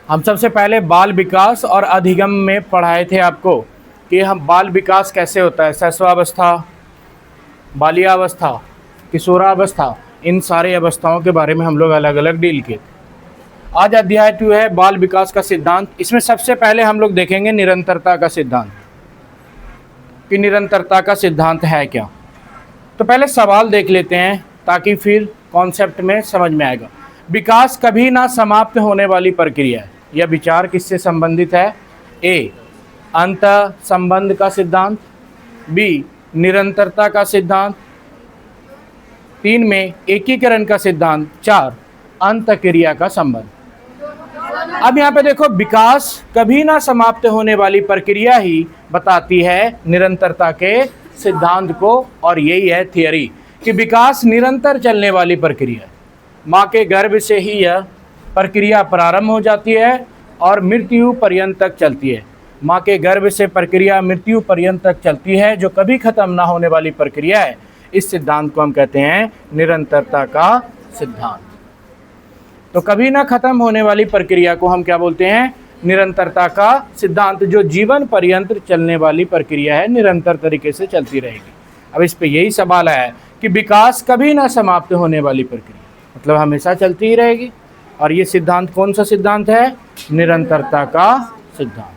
हम सबसे पहले बाल विकास और अधिगम में पढ़ाए थे आपको कि हम बाल विकास कैसे होता है, शैशवावस्था, बाल्यावस्था, किशोरावस्था, इन सारे अवस्थाओं के बारे में हम लोग अलग अलग डील किए। आज अध्याय 2 है बाल विकास का सिद्धांत। इसमें सबसे पहले हम लोग देखेंगे निरंतरता का सिद्धांत कि निरंतरता का सिद्धांत है क्या। तो पहले सवाल देख लेते हैं ताकि फिर कॉन्सेप्ट में समझ में आएगा। विकास कभी ना समाप्त होने वाली प्रक्रिया है। यह विचार किससे संबंधित है? ए, अंत संबंध का सिद्धांत, बी, निरंतरता का सिद्धांत, 3 में एकीकरण का सिद्धांत, 4 अंत क्रिया का संबंध। अब यहाँ पे देखो, विकास कभी ना समाप्त होने वाली प्रक्रिया ही बताती है निरंतरता के सिद्धांत को, और यही है थियरी कि विकास निरंतर चलने वाली प्रक्रिया है। माँ के गर्भ से ही यह प्रक्रिया प्रारंभ हो जाती है और मृत्यु पर्यंत तक चलती है। माँ के गर्भ से प्रक्रिया मृत्यु पर्यंत तक चलती है, जो कभी खत्म ना होने वाली प्रक्रिया है। इस सिद्धांत को हम कहते हैं निरंतरता का सिद्धांत। तो कभी ना खत्म होने वाली प्रक्रिया को हम क्या बोलते हैं? निरंतरता का सिद्धांत, जो जीवन पर्यंत चलने वाली प्रक्रिया है, निरंतर तरीके से चलती रहेगी। अब इस पे यही सवाल है कि विकास कभी ना समाप्त होने वाली प्रक्रिया मतलब हमेशा चलती ही रहेगी, और ये सिद्धांत कौन सा सिद्धांत है? निरंतरता का सिद्धांत।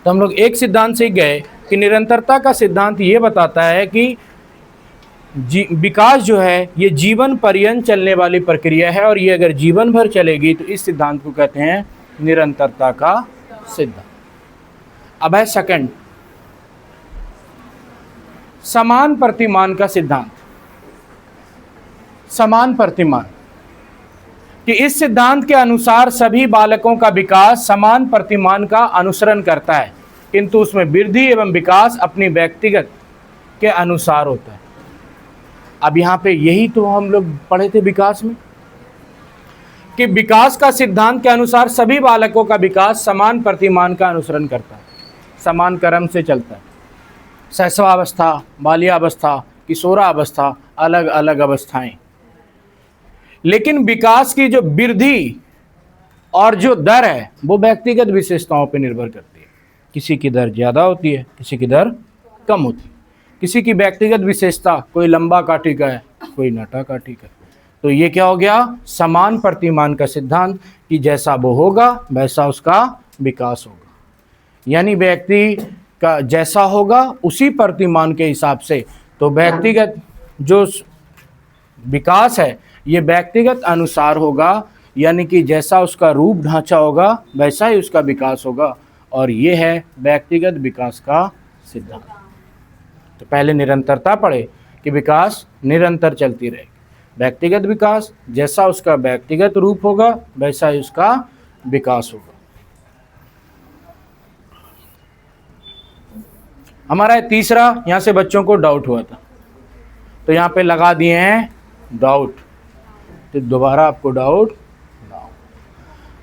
तो हम लोग एक सिद्धांत सीख गए कि निरंतरता का सिद्धांत ये बताता है कि विकास जो है ये जीवन पर्यंत चलने वाली प्रक्रिया है, और ये अगर जीवन भर चलेगी तो इस सिद्धांत को कहते हैं निरंतरता का सिद्धांत। अब है सेकंड, समान प्रतिमान का सिद्धांत। समान प्रतिमान कि इस सिद्धांत के अनुसार सभी बालकों का विकास समान प्रतिमान का अनुसरण करता है, किंतु उसमें वृद्धि एवं विकास अपनी व्यक्तिगत के अनुसार होता है। अब यहाँ पे यही तो हम लोग पढ़े थे विकास में कि विकास का सिद्धांत के अनुसार सभी बालकों का विकास समान प्रतिमान का अनुसरण करता है, समान क्रम से चलता है। शैशवावस्था, बाल्यावस्था, किशोरावस्था, अलग अलग अवस्थाएं, लेकिन विकास की जो वृद्धि और जो दर है वो व्यक्तिगत विशेषताओं पर निर्भर करती है। किसी की दर ज़्यादा होती है, किसी की दर कम होती है। किसी की व्यक्तिगत विशेषता, कोई लंबा काठी का है, कोई नाटा काठी का है। तो ये क्या हो गया? समान प्रतिमान का सिद्धांत कि जैसा वो होगा वैसा उसका विकास होगा। यानी व्यक्ति का जैसा होगा उसी प्रतिमान के हिसाब से, तो व्यक्तिगत जो विकास है ये व्यक्तिगत अनुसार होगा, यानी कि जैसा उसका रूप ढांचा होगा वैसा ही उसका विकास होगा, और ये है व्यक्तिगत विकास का सिद्धांत। तो पहले निरंतरता पढ़े कि विकास निरंतर चलती रहेगी। व्यक्तिगत विकास, जैसा उसका व्यक्तिगत रूप होगा वैसा ही उसका विकास होगा। हमारा तीसरा, यहाँ से बच्चों को डाउट हुआ था तो यहाँ पे लगा दिए हैं डाउट, तो दोबारा आपको डाउट।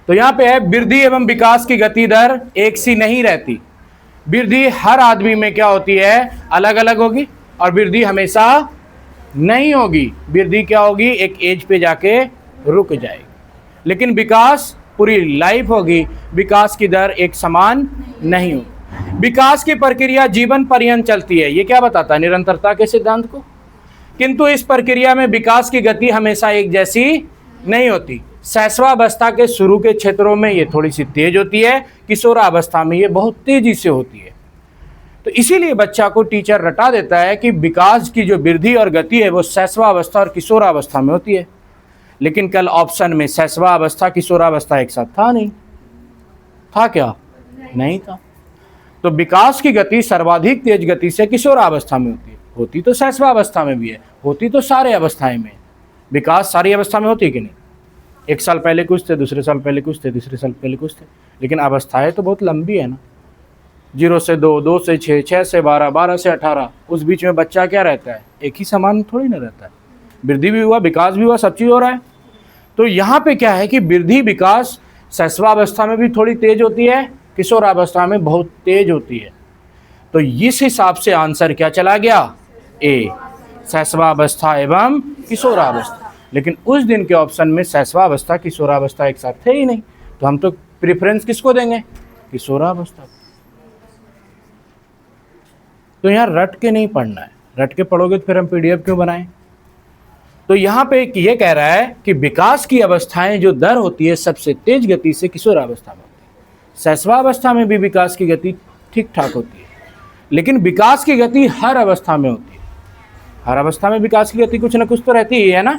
तो यहाँ पे है वृद्धि एवं विकास की गति दर एक सी नहीं रहती। वृद्धि हर आदमी में क्या होती है? अलग अलग होगी, और वृद्धि हमेशा नहीं होगी। वृद्धि क्या होगी? एक एज पे जाके रुक जाएगी, लेकिन विकास पूरी लाइफ होगी। विकास की दर एक समान नहीं होगी। विकास की प्रक्रिया जीवन पर्यंत चलती है, ये क्या बताता है? निरंतरता के सिद्धांत को। किंतु इस प्रक्रिया में विकास की गति हमेशा एक जैसी नहीं होती। शैशवावस्था के शुरू के क्षेत्रों में ये थोड़ी सी तेज होती है, किशोरावस्था में ये बहुत तेजी से होती है। तो इसीलिए बच्चा को टीचर रटा देता है कि विकास की जो वृद्धि और गति है वो शैशवावस्था और किशोरावस्था में होती है। लेकिन कल ऑप्शन में शैशवावस्था किशोरावस्था एक साथ था नहीं, था क्या? नहीं था। तो विकास की गति सर्वाधिक तेज गति से किशोरावस्था में होती है। होती तो शैशवावस्था में भी है, होती तो सारे अवस्थाएं में। विकास सारी अवस्था में होती है कि नहीं? एक साल पहले कुछ थे, दूसरे साल पहले कुछ थे, तीसरे साल पहले कुछ थे, लेकिन अवस्थाएं तो बहुत लंबी है ना। 0 से 2, 2 से 6, 6 से 12, 12 से 18, उस बीच में बच्चा क्या रहता है? एक ही समान थोड़ी ना रहता है। वृद्धि भी हुआ, विकास भी हुआ, सब चीज़ हो रहा है। तो यहाँ पे क्या है कि वृद्धि विकास शैशवावस्था में भी थोड़ी तेज होती है, किशोरावस्था में बहुत तेज होती है। तो इस हिसाब से आंसर क्या चला गया? ए, शैशवावस्था एवं किशोरावस्था। लेकिन उस दिन के ऑप्शन में शैशवावस्था किशोरावस्था एक साथ थे ही नहीं, तो हम तो प्रेफरेंस किसको देंगे? किशोरावस्था। तो यहाँ रट के नहीं पढ़ना है, रट के पढ़ोगे तो फिर हम पीडीएफ क्यों बनाएं? तो यहाँ पे ये कह रहा है कि विकास की अवस्थाएं जो दर होती है सबसे तेज गति से किशोरावस्था में होती है। शैशवावस्था में भी विकास की गति ठीक ठाक होती है, लेकिन विकास की गति हर अवस्था में होती है। हर अवस्था में विकास की गति कुछ ना कुछ तो रहती ही है ना।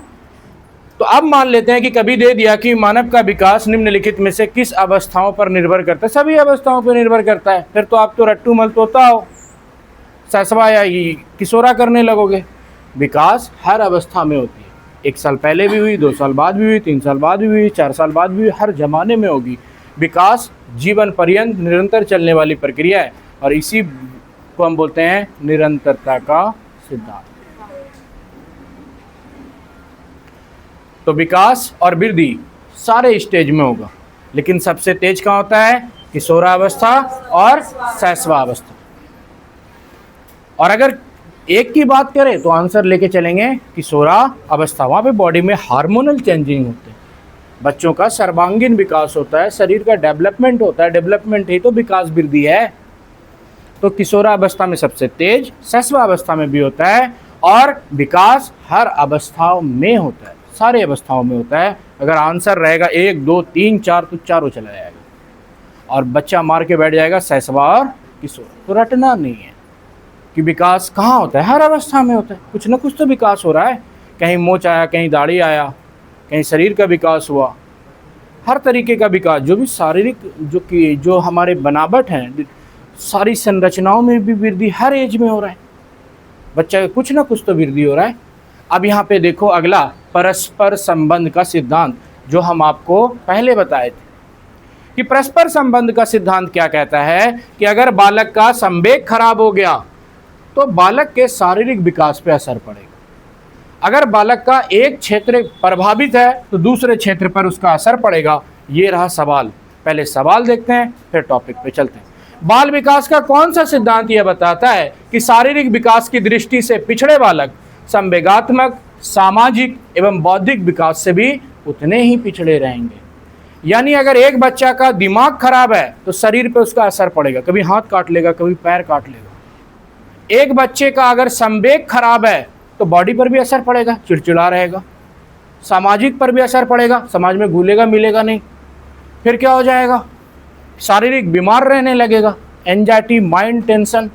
तो अब मान लेते हैं कि कभी दे दिया कि मानव का विकास निम्नलिखित में से किस अवस्थाओं पर निर्भर करता है? सभी अवस्थाओं पर निर्भर करता है। फिर तो आप तो रट्टू मल तोता हो, शैशवा या किशोरा करने लगोगे। विकास हर अवस्था में होती है, 1 साल पहले भी हुई, 2 साल बाद भी हुई, 3 साल बाद भी हुई, 4 साल बाद भी हुई, हर जमाने में होगी। विकास जीवन पर्यंत निरंतर चलने वाली प्रक्रिया है और इसी को हम बोलते हैं निरंतरता का सिद्धांत। तो विकास और वृद्धि सारे स्टेज में होगा, लेकिन सबसे तेज कहाँ होता है? किशोरावस्था और शैशवावस्था। और अगर एक की बात करें तो आंसर लेके चलेंगे किशोरा अवस्था। वहाँ पे बॉडी में हार्मोनल चेंजिंग होते हैं, बच्चों का सर्वांगीण विकास होता है, शरीर का डेवलपमेंट होता है। डेवलपमेंट ही तो विकास वृद्धि है। तो किशोरा अवस्था में सबसे तेज, शैशवावस्था में भी होता है, और विकास हर अवस्थाओं में होता है, सारे अवस्थाओं में होता है। अगर आंसर रहेगा 1, 2, 3, 4 तो चारों चला जाएगा और बच्चा मार के बैठ जाएगा शैशवा और किशोर। तो रटना नहीं है कि विकास कहाँ होता है, हर अवस्था में होता है। कुछ ना कुछ तो विकास हो रहा है, कहीं मोच आया, कहीं दाढ़ी आया, कहीं शरीर का विकास हुआ, हर तरीके का विकास। जो भी शारीरिक जो हमारे बनावट हैं, सारी संरचनाओं में भी वृद्धि हर एज में हो रहा है। बच्चा कुछ ना कुछ तो वृद्धि हो रहा है। अब यहाँ पे देखो अगला, परस्पर संबंध का सिद्धांत, जो हम आपको पहले बताए थे कि परस्पर संबंध का सिद्धांत क्या कहता है कि अगर बालक का संवेग खराब हो गया तो बालक के शारीरिक विकास पे असर पड़ेगा। अगर बालक का एक क्षेत्र प्रभावित है तो दूसरे क्षेत्र पर उसका असर पड़ेगा। ये रहा सवाल। पहले सवाल देखते हैं, फिर टॉपिक पे चलते हैं। बाल विकास का कौन सा सिद्धांत यह बताता है कि शारीरिक विकास की दृष्टि से पिछड़े बालक संवेगात्मक, सामाजिक एवं बौद्धिक विकास से भी उतने ही पिछड़े रहेंगे? यानी अगर एक बच्चा का दिमाग खराब है तो शरीर पे उसका असर पड़ेगा, कभी हाथ काट लेगा, कभी पैर काट लेगा। एक बच्चे का अगर संवेग खराब है तो बॉडी पर भी असर पड़ेगा, चिड़चिड़ा रहेगा। सामाजिक पर भी असर पड़ेगा, समाज में घुलेगा मिलेगा नहीं। फिर क्या हो जाएगा? शारीरिक बीमार रहने लगेगा, एंजाइटी, माइंड टेंशन।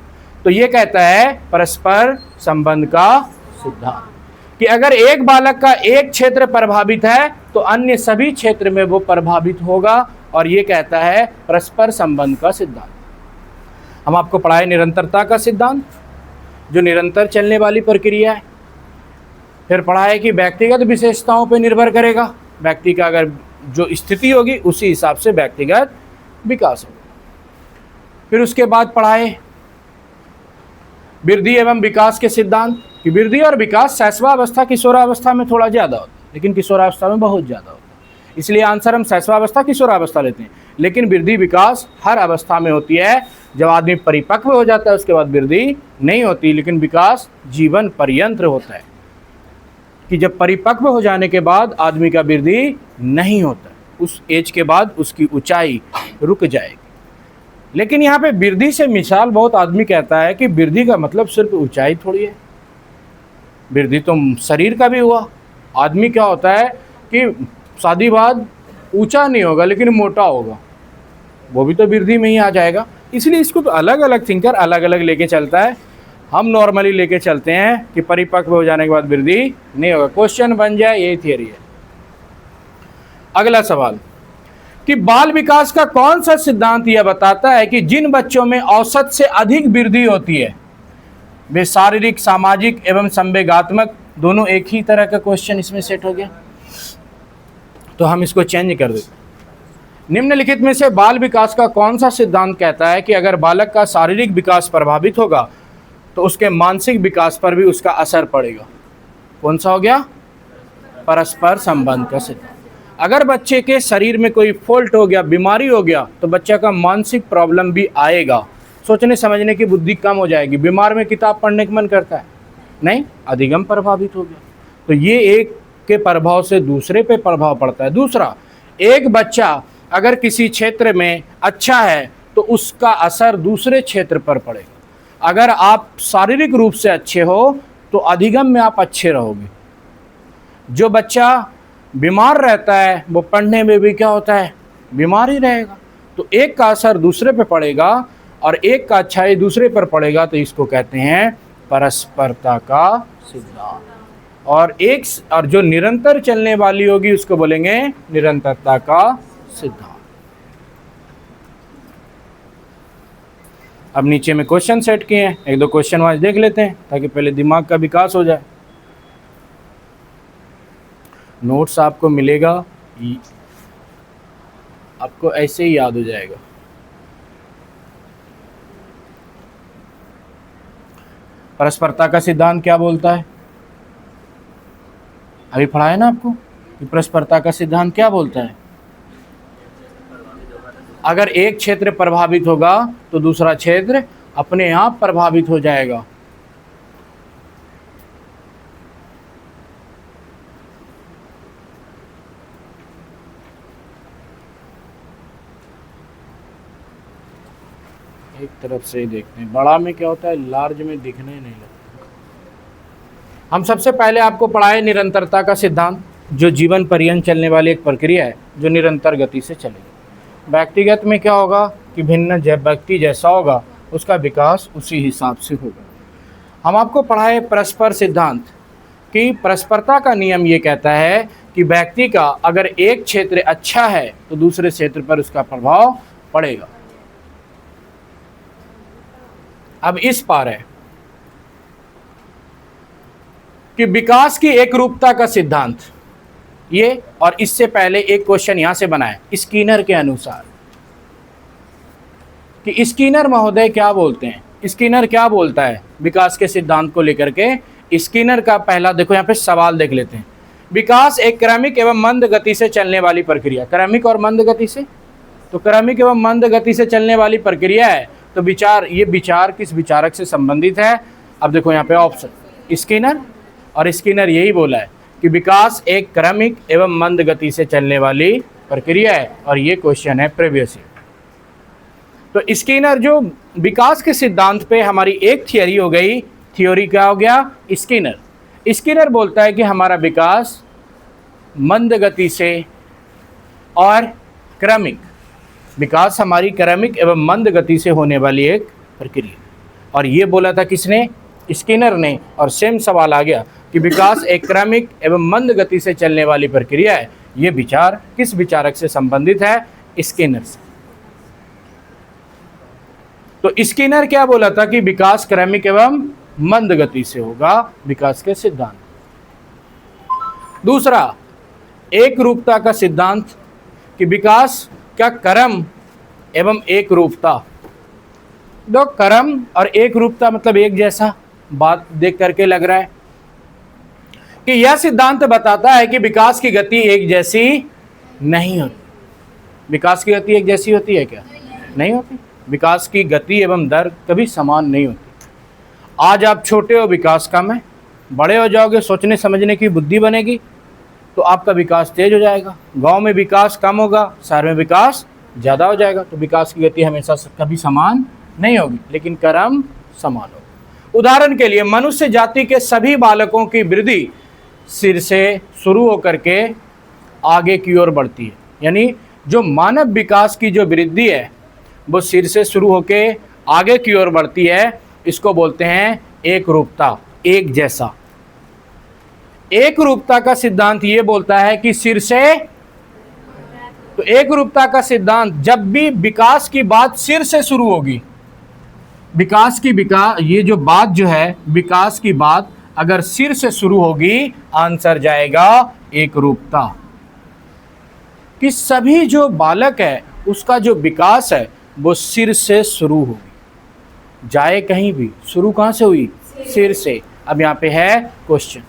तो ये कहता है परस्पर संबंध का सिद्धांत कि अगर एक बालक का एक क्षेत्र प्रभावित है तो अन्य सभी क्षेत्र में वो प्रभावित होगा, और ये कहता है परस्पर संबंध का सिद्धांत। हम आपको पढ़ाए निरंतरता का सिद्धांत, जो निरंतर चलने वाली प्रक्रिया है। फिर पढ़ा है कि व्यक्तिगत विशेषताओं पर निर्भर करेगा, व्यक्ति का अगर जो स्थिति होगी उसी हिसाब से व्यक्तिगत विकास होगा। फिर उसके बाद पढ़ाए वृद्धि एवं विकास के सिद्धांत कि वृद्धि और विकास शैशवावस्था किशोरावस्था में थोड़ा ज़्यादा होता है, लेकिन किशोरावस्था में बहुत ज़्यादा होता है। इसलिए आंसर हम शैशवावस्था किशोरावस्था लेते हैं, लेकिन वृद्धि विकास हर अवस्था में होती है। जब आदमी परिपक्व हो जाता है उसके बाद वृद्धि नहीं होती, लेकिन विकास जीवन पर्यंत होता है कि जब परिपक्व हो जाने के बाद आदमी का वृद्धि नहीं होता, उस एज के बाद उसकी ऊंचाई रुक जाएगी। लेकिन यहाँ पे वृद्धि से मिसाल बहुत आदमी कहता है कि वृद्धि का मतलब सिर्फ ऊंचाई थोड़ी है, वृद्धि तो शरीर का भी हुआ। आदमी क्या होता है कि शादी बाद ऊंचा नहीं होगा लेकिन मोटा होगा, वो भी तो वृद्धि में ही आ जाएगा। इसलिए इसको तो अलग अलग थिंकर अलग अलग लेके चलता है। हम नॉर्मली लेके चलते हैं कि परिपक्व हो जाने के बाद वृद्धि नहीं होगा, क्वेश्चन बन जाए, यही थियरी है। अगला सवाल कि बाल विकास का कौन सा सिद्धांत यह बताता है कि जिन बच्चों में औसत से अधिक वृद्धि होती है वे शारीरिक, सामाजिक एवं संवेगात्मक दोनों एक ही तरह का क्वेश्चन इसमें सेट हो गया। तो हम इसको चेंज कर देते। निम्नलिखित में से बाल विकास का कौन सा सिद्धांत कहता है कि अगर बालक का शारीरिक विकास प्रभावित होगा तो उसके मानसिक विकास पर भी उसका असर पड़ेगा? कौन सा हो गया? परस्पर संबंध का सिद्धांत। अगर बच्चे के शरीर में कोई फॉल्ट हो गया, बीमारी हो गया, तो बच्चा का मानसिक प्रॉब्लम भी आएगा, सोचने समझने की बुद्धि कम हो जाएगी। बीमार में किताब पढ़ने का मन करता है नहीं, अधिगम प्रभावित हो गया। तो ये एक के प्रभाव से दूसरे पे प्रभाव पड़ता है। दूसरा, एक बच्चा अगर किसी क्षेत्र में अच्छा है तो उसका असर दूसरे क्षेत्र पर पड़ेगा। अगर आप शारीरिक रूप से अच्छे हो तो अधिगम में आप अच्छे रहोगे। जो बच्चा बीमार रहता है वो पढ़ने में भी क्या होता है, बीमार ही रहेगा। तो एक का असर दूसरे पे पड़ेगा और एक का अच्छाई दूसरे पर पड़ेगा, तो इसको कहते हैं परस्परता का सिद्धांत। और जो निरंतर चलने वाली होगी उसको बोलेंगे निरंतरता का सिद्धांत। अब नीचे में क्वेश्चन सेट किए हैं, एक दो क्वेश्चन वाइज देख लेते हैं ताकि पहले दिमाग का विकास हो जाए। नोट्स आपको मिलेगा, आपको ऐसे ही याद हो जाएगा। परस्परता का सिद्धांत क्या बोलता है? अभी पढ़ा है ना आपको कि परस्परता का सिद्धांत क्या बोलता है। अगर एक क्षेत्र प्रभावित होगा तो दूसरा क्षेत्र अपने आप प्रभावित हो जाएगा। एक तरफ से ही देखते हैं, बड़ा में क्या होता है, लार्ज में दिखने नहीं लगता। हम सबसे पहले आपको पढ़ाए निरंतरता का सिद्धांत, जो जीवन पर्यंत चलने वाली एक प्रक्रिया है जो निरंतर गति से चलेगी। व्यक्तिगत में क्या होगा कि भिन्न व्यक्ति जैसा होगा उसका विकास उसी हिसाब से होगा। हम आपको पढ़ाए परस्पर सिद्धांत कि परस्परता का नियम ये कहता है कि व्यक्ति का अगर एक क्षेत्र अच्छा है तो दूसरे क्षेत्र पर उसका प्रभाव पड़ेगा। अब इस पार है कि विकास की एक रूपता का सिद्धांत ये, और इससे पहले एक क्वेश्चन यहां से बना है स्किनर के अनुसार कि स्किनर महोदय क्या बोलते हैं, स्किनर क्या बोलता है विकास के सिद्धांत को लेकर के। स्किनर का पहला देखो यहां पे सवाल देख लेते हैं। विकास एक क्रमिक एवं मंद गति से चलने वाली प्रक्रिया, क्रमिक और मंद गति से, तो क्रमिक एवं मंद गति से चलने वाली प्रक्रिया है। तो विचार, ये विचार किस विचारक से संबंधित है? अब देखो यहाँ पे ऑप्शन स्किनर, और स्किनर यही बोला है कि विकास एक क्रमिक एवं मंद गति से चलने वाली प्रक्रिया है, और ये क्वेश्चन है प्रीवियस ईयर। तो स्किनर जो विकास के सिद्धांत पे हमारी एक थियोरी हो गई, थियोरी क्या हो गया स्किनर। स्किनर बोलता है कि हमारा विकास मंद गति से और क्रमिक, विकास हमारी क्रमिक एवं मंद गति से होने वाली एक प्रक्रिया। और ये बोला था किसने? स्किनर ने। और सेम सवाल आ गया कि विकास एक क्रमिक एवं मंद गति से चलने वाली प्रक्रिया है। ये विचार किस विचारक से संबंधित है? स्किनर से। तो स्किनर क्या बोला था कि विकास क्रमिक एवं मंद गति से होगा, विकास के सिद्धांत। दूसरा एक रूपता का सिद्धांत कि विकास क्या क्रम एवं एक रूपता। दो क्रम और एक रूपता मतलब एक जैसा, बात देख करके लग रहा है कि यह सिद्धांत बताता है कि विकास की गति एक जैसी नहीं होती। विकास की गति एक जैसी होती है क्या? नहीं होती। विकास की गति एवं दर कभी समान नहीं होती। आज आप छोटे हो, विकास कम है, बड़े हो जाओगे, सोचने समझने की बुद्धि बनेगी तो आपका विकास तेज हो जाएगा। गांव में विकास कम होगा, शहर में विकास ज़्यादा हो जाएगा। तो विकास की गति हमेशा कभी समान नहीं होगी, लेकिन क्रम समान होगा। उदाहरण के लिए मनुष्य जाति के सभी बालकों की वृद्धि सिर से शुरू होकर के आगे की ओर बढ़ती है। यानी जो मानव विकास की जो वृद्धि है वो सिर से शुरू होके आगे की ओर बढ़ती है। इसको बोलते हैं एक रूपता, एक जैसा। एक रूपता का सिद्धांत ये बोलता है कि सिर से, तो एक रूपता का सिद्धांत जब भी विकास की बात सिर से शुरू होगी, ये जो बात जो है विकास की बात अगर सिर से शुरू होगी, आंसर जाएगा एक रूपता। कि सभी जो बालक है उसका जो विकास है वो सिर से शुरू होगी, जाए कहीं भी, शुरू कहां से हुई? सिर से। अब यहां पे है क्वेश्चन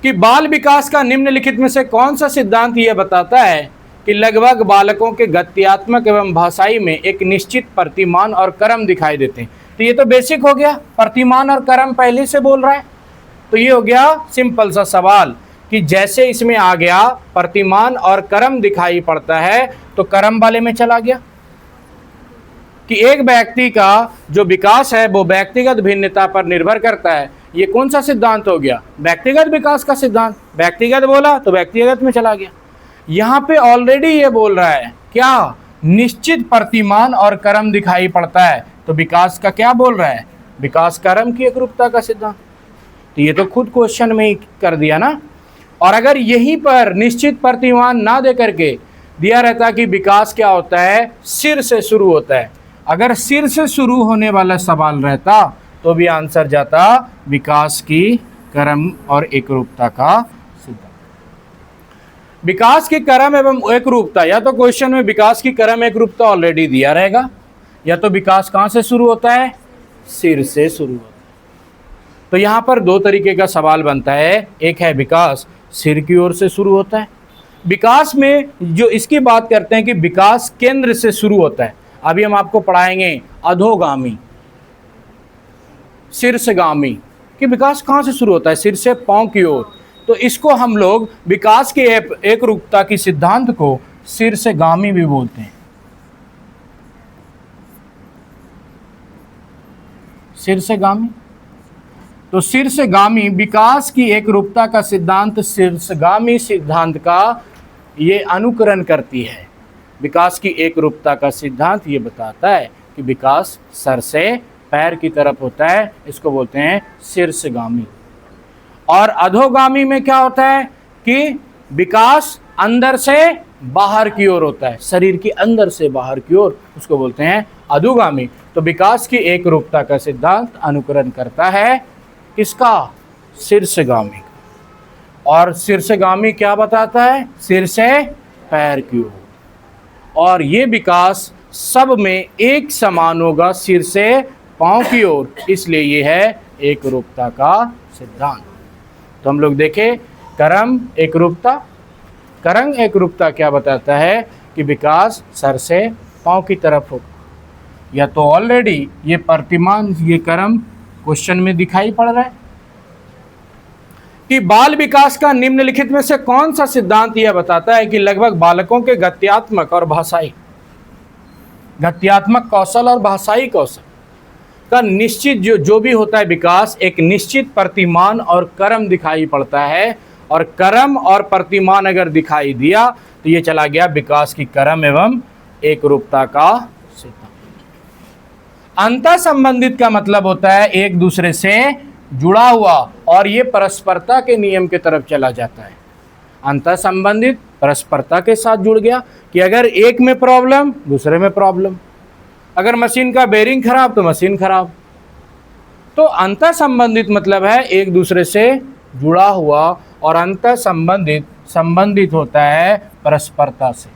कि बाल विकास का निम्नलिखित में से कौन सा सिद्धांत यह बताता है कि लगभग बालकों के गत्यात्मक एवं भाषाई में एक निश्चित प्रतिमान और क्रम दिखाई देते हैं। तो ये तो बेसिक हो गया, प्रतिमान और क्रम पहले से बोल रहा है। तो ये हो गया सिंपल सा सवाल कि जैसे इसमें आ गया प्रतिमान और कर्म दिखाई पड़ता है तो कर्म वाले में चला गया, कि एक व्यक्ति का जो विकास है वो व्यक्तिगत भिन्नता पर निर्भर करता है। ये कौन सा सिद्धांत हो गया? व्यक्तिगत विकास का सिद्धांत। व्यक्तिगत बोला तो व्यक्तिगत में चला गया। यहाँ पे ऑलरेडी ये बोल रहा है क्या? निश्चित प्रतिमान और कर्म दिखाई पड़ता है, तो विकास का क्या बोल रहा है? विकास कर्म की एकरूपता का सिद्धांत। तो ये तो खुद क्वेश्चन में ही कर दिया ना। और अगर यहीं पर निश्चित प्रतिमान ना दे करके दिया रहता कि विकास क्या होता है, सिर से शुरू होता है, अगर सिर से शुरू होने वाला सवाल रहता तो भी आंसर जाता विकास की कर्म और एकरूपता का सिद्धांत। विकास की कर्म एवं एकरूपता, या तो क्वेश्चन में विकास की कर्म एकरूपता ऑलरेडी दिया रहेगा, या तो विकास कहां से शुरू होता है? सिर से शुरू होता है। तो यहां पर दो तरीके का सवाल बनता है। एक है विकास सिर की ओर से शुरू होता है। विकास में जो इसकी बात करते हैं कि विकास केंद्र से शुरू होता है, अभी हम आपको पढ़ाएंगे अधोगामी, शीर्षगामी, कि विकास कहां से शुरू होता है? सिर से पांव की ओर। तो इसको हम लोग विकास की एकरूपता की सिद्धांत को शीर्षगामी भी बोलते हैं। शीर्षगामी, तो शीर्षगामी विकास की एकरूपता का सिद्धांत शीर्षगामी सिद्धांत का ये अनुकरण करती है। विकास की एकरूपता का सिद्धांत ये बताता है कि विकास सर से पैर की तरफ होता है, इसको बोलते हैं शीर्षगामी। और अधोगामी में क्या होता है कि विकास अंदर से बाहर की ओर होता है, शरीर के अंदर से बाहर की ओर, उसको बोलते हैं अधोगामी। तो विकास की एकरूपता का सिद्धांत अनुकरण करता है किसका? शीर्षगामी। और शीर्षगामी क्या बताता है? सिर से पैर की ओर। और ये विकास सब में एक समान होगा, सिर से पांव की ओर, इसलिए ये है एकरूपता का सिद्धांत। तो हम लोग देखें कर्म एकरूपता। कर्म एकरूपता क्या बताता है कि विकास सर से पांव की तरफ होगा, या तो ऑलरेडी ये प्रतिमान ये कर्म क्वेश्चन में दिखाई पड़ रहा है कि बाल विकास का निम्नलिखित में से कौन सा सिद्धांत यह बताता है कि लगभग बालकों के गत्यात्मक कौशल और भाषाई कौशल का निश्चित जो भी होता है विकास, एक निश्चित प्रतिमान और कर्म दिखाई पड़ता है। और कर्म और प्रतिमान अगर दिखाई दिया तो ये चला गया विकास की कर्म एवं एकरूपता का सिद्धांत। अंतर संबंधित का मतलब होता है एक दूसरे से जुड़ा हुआ, और ये परस्परता के नियम की तरफ चला जाता है। अंतर संबंधित परस्परता के साथ जुड़ गया कि अगर एक में प्रॉब्लम दूसरे में प्रॉब्लम, अगर मशीन का बेरिंग खराब तो मशीन खराब। तो अंतर संबंधित मतलब है एक दूसरे से जुड़ा हुआ, और अंतर संबंधित होता है परस्परता से।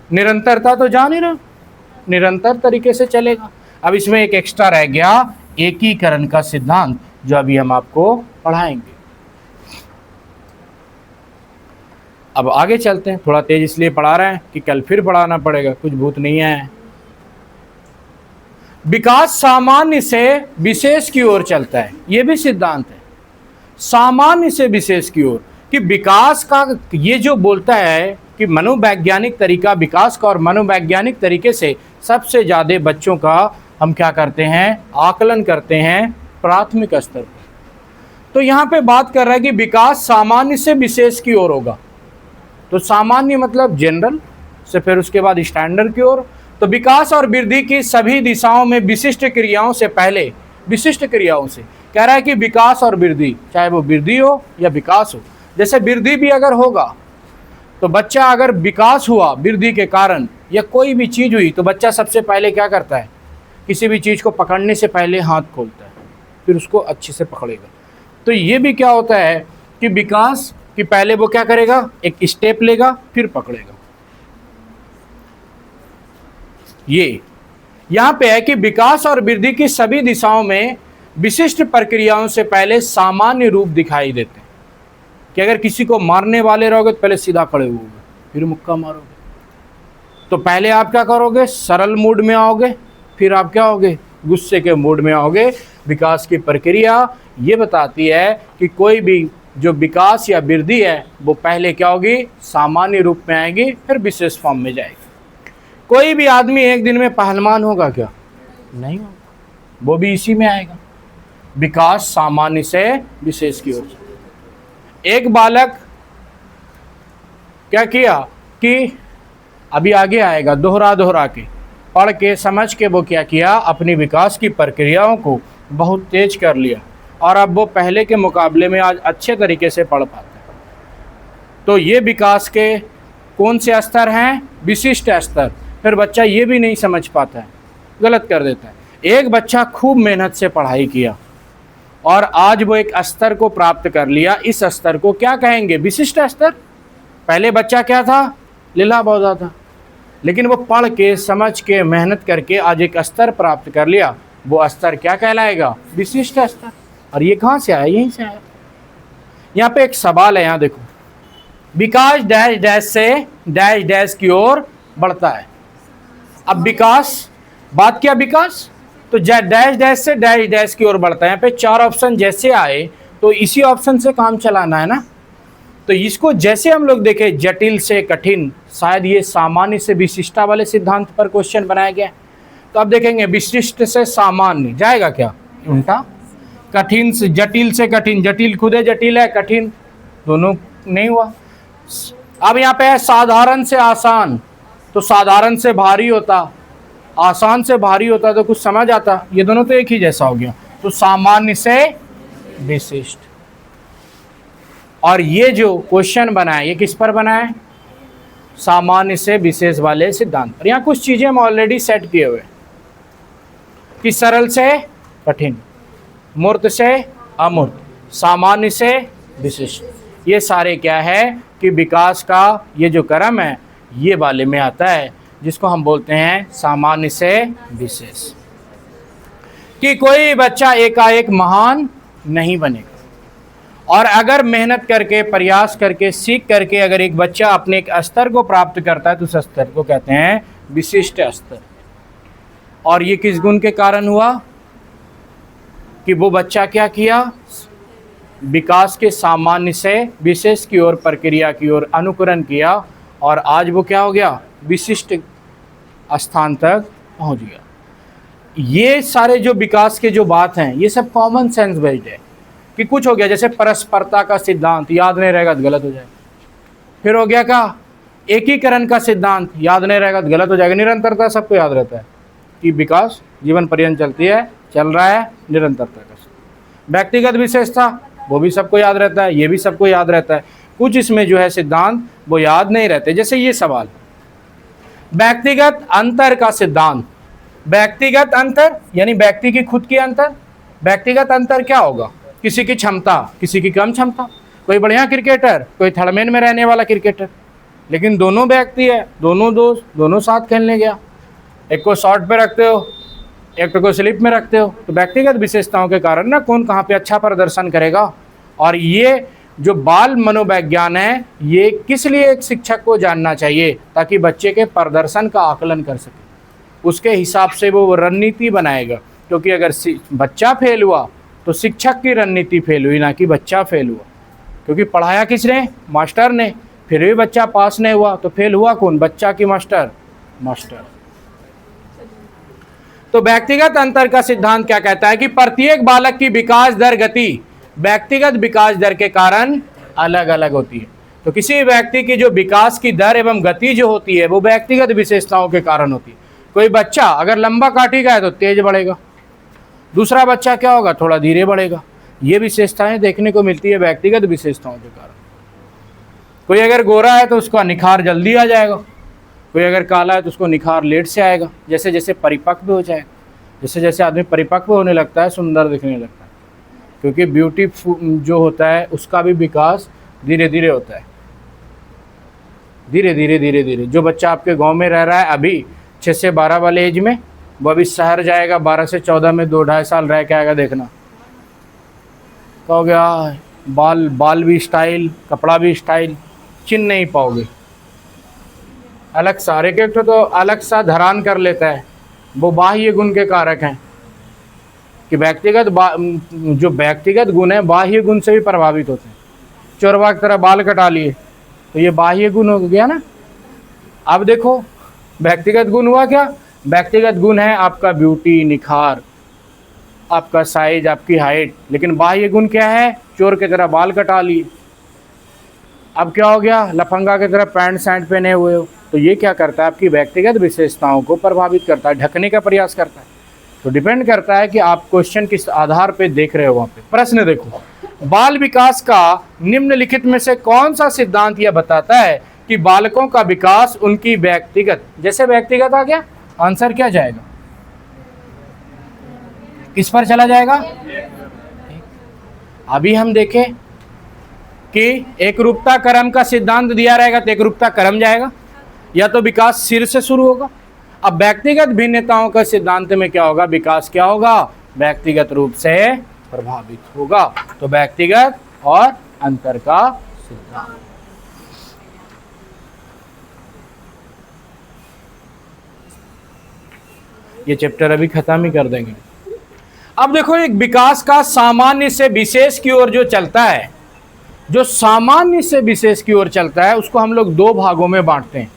निरंतरता तो जान ही रहा, निरंतर तरीके से चलेगा। अब इसमें एक एक्स्ट्रा रह गया एकीकरण का सिद्धांत, जो अभी हम आपको पढ़ाएंगे। अब आगे चलते हैं, थोड़ा तेज इसलिए पढ़ा रहे हैं कि कल फिर पढ़ाना पड़ेगा, कुछ भूत नहीं है। विकास सामान्य से विशेष की ओर चलता है, यह भी सिद्धांत है। सामान्य से विशेष की ओर, कि विकास का ये जो बोलता है कि मनोवैज्ञानिक तरीका विकास का, और मनोवैज्ञानिक तरीके से सबसे ज़्यादा बच्चों का हम क्या करते हैं? आकलन करते हैं प्राथमिक स्तर पर। तो यहाँ पे बात कर रहा है कि विकास सामान्य से विशेष की ओर होगा। तो सामान्य मतलब जनरल से, फिर उसके बाद स्टैंडर्ड की ओर। तो विकास और वृद्धि की सभी दिशाओं में विशिष्ट क्रियाओं से पहले, विशिष्ट क्रियाओं से कह रहा है कि विकास और वृद्धि, चाहे वो वृद्धि हो या विकास हो। जैसे वृद्धि भी अगर होगा तो बच्चा, अगर विकास हुआ वृद्धि के कारण या कोई भी चीज़ हुई, तो बच्चा सबसे पहले क्या करता है? किसी भी चीज़ को पकड़ने से पहले हाथ खोलता है, फिर उसको अच्छे से पकड़ेगा। तो ये भी क्या होता है कि विकास कि पहले वो क्या करेगा? एक स्टेप लेगा, फिर पकड़ेगा। ये यहाँ पे है कि विकास और वृद्धि की सभी दिशाओं में विशिष्ट प्रक्रियाओं से पहले सामान्य रूप दिखाई देते हैं। कि अगर किसी को मारने वाले रहोगे तो पहले सीधा खड़े होगे, फिर मुक्का मारोगे। तो पहले आप क्या करोगे? सरल मूड में आओगे, फिर आप क्या होगे? गुस्से के मूड में आओगे। विकास की प्रक्रिया ये बताती है कि कोई भी जो विकास या वृद्धि है वो पहले क्या होगी, सामान्य रूप में आएगी, फिर विशेष फॉर्म में जाएगी। कोई भी आदमी एक दिन में पहलवान होगा क्या? नहीं होगा, वो भी इसी में आएगा, विकास सामान्य से विशेष की ओर। एक बालक क्या किया कि अभी आगे आएगा, दोहरा के पढ़ के समझ के वो क्या किया, अपनी विकास की प्रक्रियाओं को बहुत तेज कर लिया और अब वो पहले के मुकाबले में आज अच्छे तरीके से पढ़ पाता है। तो ये विकास के कौन से स्तर हैं? विशिष्ट स्तर। फिर बच्चा ये भी नहीं समझ पाता है, गलत कर देता है। एक बच्चा खूब मेहनत से पढ़ाई किया और आज वो एक स्तर को प्राप्त कर लिया, इस स्तर को क्या कहेंगे? विशिष्ट स्तर। पहले बच्चा क्या था? लीला पौधा था, लेकिन वो पढ़ के समझ के मेहनत करके आज एक स्तर प्राप्त कर लिया, वो स्तर क्या कहलाएगा? विशिष्ट स्तर। और ये कहाँ से आया? यहीं से आया। यहाँ पे एक सवाल है, यहाँ देखो, विकास डैश डैश से डैश डैश की ओर बढ़ता है। अब विकास, बात क्या विकास, तो डैश डैश से डैश डैश की ओर बढ़ता है। यहाँ पे 4 ऑप्शन जैसे आए तो इसी ऑप्शन से काम चलाना है ना। तो इसको जैसे हम लोग देखें, जटिल से कठिन, शायद ये सामान्य से विशिष्टता वाले सिद्धांत पर क्वेश्चन बनाया गया। तो अब देखेंगे विशिष्ट से सामान्य जाएगा क्या? उल्टा। कठिन से कठिन, जटिल खुदे जटिल है, कठिन दोनों नहीं हुआ। अब यहाँ पे है साधारण से आसान, तो साधारण से भारी होता, आसान से भारी होता तो कुछ समझ आता, ये दोनों तो एक ही जैसा हो गया। तो सामान्य से विशिष्ट। और ये जो क्वेश्चन बना है ये किस पर बना है? सामान्य से विशेष वाले सिद्धांत पर। यहाँ कुछ चीजें हम ऑलरेडी सेट किए हुए कि सरल से कठिन, मूर्त से अमूर्त, सामान्य से विशिष्ट, ये सारे क्या है कि विकास का ये जो क्रम है ये वाले में आता है, जिसको हम बोलते हैं सामान्य से विशेष। कि कोई बच्चा एकाएक महान नहीं बनेगा, और अगर मेहनत करके, प्रयास करके, सीख करके अगर एक बच्चा अपने एक स्तर को प्राप्त करता है तो उस स्तर को कहते हैं विशिष्ट स्तर। और ये किस गुण के कारण हुआ? कि वो बच्चा क्या किया? विकास के सामान्य से विशेष की ओर, प्रक्रिया की ओर अनुकरण किया, और आज वो क्या हो गया? विशिष्ट स्थान तक पहुंच गया। ये सारे जो विकास के जो बात हैं ये सब कॉमन सेंस बेस्ड है। कि कुछ हो गया जैसे परस्परता का सिद्धांत, याद नहीं रहेगा तो गलत हो जाएगा। फिर हो गया क्या? एकीकरण का सिद्धांत, याद नहीं रहेगा तो गलत हो जाएगा। निरंतरता सबको याद रहता है कि विकास जीवन पर्यंत चलती है, चल रहा है, निरंतरता का। व्यक्तिगत विशेषता वो भी सबको याद रहता है, ये भी सबको याद रहता है। कुछ इसमें जो है सिद्धांत वो याद नहीं रहते, जैसे ये सवाल व्यक्तिगत अंतर का सिद्धांत। व्यक्तिगत अंतर यानी व्यक्ति की खुद की अंतर। व्यक्तिगत अंतर क्या होगा? किसी की क्षमता, किसी की कम क्षमता। कोई बढ़िया क्रिकेटर, कोई थर्डमैन में रहने वाला क्रिकेटर, लेकिन दोनों व्यक्ति है, दोनों दोस्त, दोनों साथ खेलने गया। एक को शॉर्ट पे रखते हो, एक को स्लिप में रखते हो, तो व्यक्तिगत विशेषताओं के कारण ना कौन कहाँ पे अच्छा प्रदर्शन करेगा। और ये जो बाल मनोविज्ञान है ये किस लिए एक शिक्षक को जानना चाहिए? ताकि बच्चे के प्रदर्शन का आकलन कर सके, उसके हिसाब से वो रणनीति बनाएगा। क्योंकि अगर बच्चा फेल हुआ तो शिक्षक की रणनीति फेल हुई, ना कि बच्चा फेल हुआ। क्योंकि पढ़ाया किसने? मास्टर ने। फिर भी बच्चा पास नहीं हुआ तो फेल हुआ कौन? बच्चा की मास्टर? मास्टर। तो व्यक्तिगत अंतर का सिद्धांत क्या कहता है कि प्रत्येक बालक की विकास दर गति व्यक्तिगत विकास दर के कारण अलग अलग होती है। तो किसी व्यक्ति की जो विकास की दर एवं गति जो होती है वो व्यक्तिगत विशेषताओं के कारण होती है। कोई बच्चा अगर लंबा काठी का है तो तेज बढ़ेगा, दूसरा बच्चा क्या होगा? थोड़ा धीरे बढ़ेगा। ये विशेषताएं देखने को मिलती है व्यक्तिगत विशेषताओं के कारण। कोई अगर गोरा है तो उसका निखार जल्दी आ जाएगा, कोई अगर काला है तो उसको निखार लेट से आएगा। जैसे जैसे परिपक्व हो जाएगा, जैसे जैसे आदमी परिपक्व होने लगता है सुंदर दिखने लगता है, क्योंकि ब्यूटी जो होता है उसका भी विकास धीरे धीरे होता है, धीरे धीरे धीरे धीरे। जो बच्चा आपके गांव में रह रहा है अभी 6 से 12 वाले एज में, वो अभी शहर जाएगा 12 से 14 में, 2-2.5 साल रह के आएगा, देखना क्या हो गया। बाल भी स्टाइल, कपड़ा भी स्टाइल, चिन्ह नहीं पाओगे। अलग सारे के तो अलग सा धरान कर लेता है, वो बाह्य गुण के कारक हैं कि जो व्यक्तिगत गुण है बाह्य गुण से भी प्रभावित होते हैं। चोरवा की तरह बाल कटा लिए, तो ये बाह्य गुण हो गया ना। अब देखो व्यक्तिगत गुण हुआ क्या, व्यक्तिगत गुण है आपका ब्यूटी, निखार, आपका साइज, आपकी हाइट, लेकिन बाह्य गुण क्या है, चोर की तरह बाल कटा लिए। अब क्या हो गया, लफंगा की तरह पैंट शर्ट पहने हुए हो, तो ये क्या करता है, आपकी व्यक्तिगत विशेषताओं को प्रभावित करता है, ढकने का प्रयास करता है। तो डिपेंड करता है कि आप क्वेश्चन किस आधार पे देख रहे हो। वहाँ पे प्रश्न देखो, बाल विकास का निम्नलिखित में से कौन सा सिद्धांत यह बताता है कि बालकों का विकास उनकी व्यक्तिगत, जैसे व्यक्तिगत आ गया, आंसर क्या जाएगा, किस पर चला जाएगा। अभी हम देखें कि एकरूपता क्रम का सिद्धांत दिया रहेगा तो एकरूपता क्रम जाएगा, या तो विकास सिर से शुरू होगा। अब व्यक्तिगत भिन्नताओं का सिद्धांत में क्या होगा, विकास क्या होगा, व्यक्तिगत रूप से प्रभावित होगा। तो व्यक्तिगत और अंतर का सिद्धांत। ये चैप्टर अभी खत्म ही कर देंगे। अब देखो, एक विकास का सामान्य से विशेष की ओर जो चलता है, जो सामान्य से विशेष की ओर चलता है, उसको हम लोग दो भागों में बांटते हैं।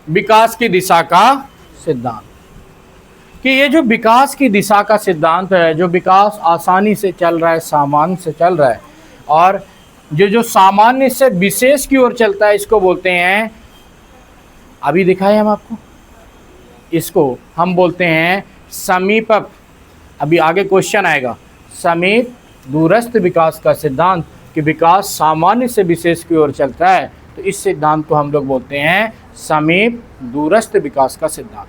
विकास की दिशा का सिद्धांत, कि ये जो विकास की दिशा का सिद्धांत है, जो विकास आसानी से चल रहा है, सामान्य से चल रहा है, और जो सामान्य से विशेष की ओर चलता है, इसको बोलते हैं, अभी दिखाए हम आपको, इसको हम बोलते हैं समीप। अभी आगे क्वेश्चन आएगा, समीप दूरस्थ विकास का सिद्धांत, कि विकास सामान्य से विशेष की ओर चलता है, तो इस सिद्धांत को हम लोग बोलते हैं समीप दूरस्थ विकास का सिद्धांत।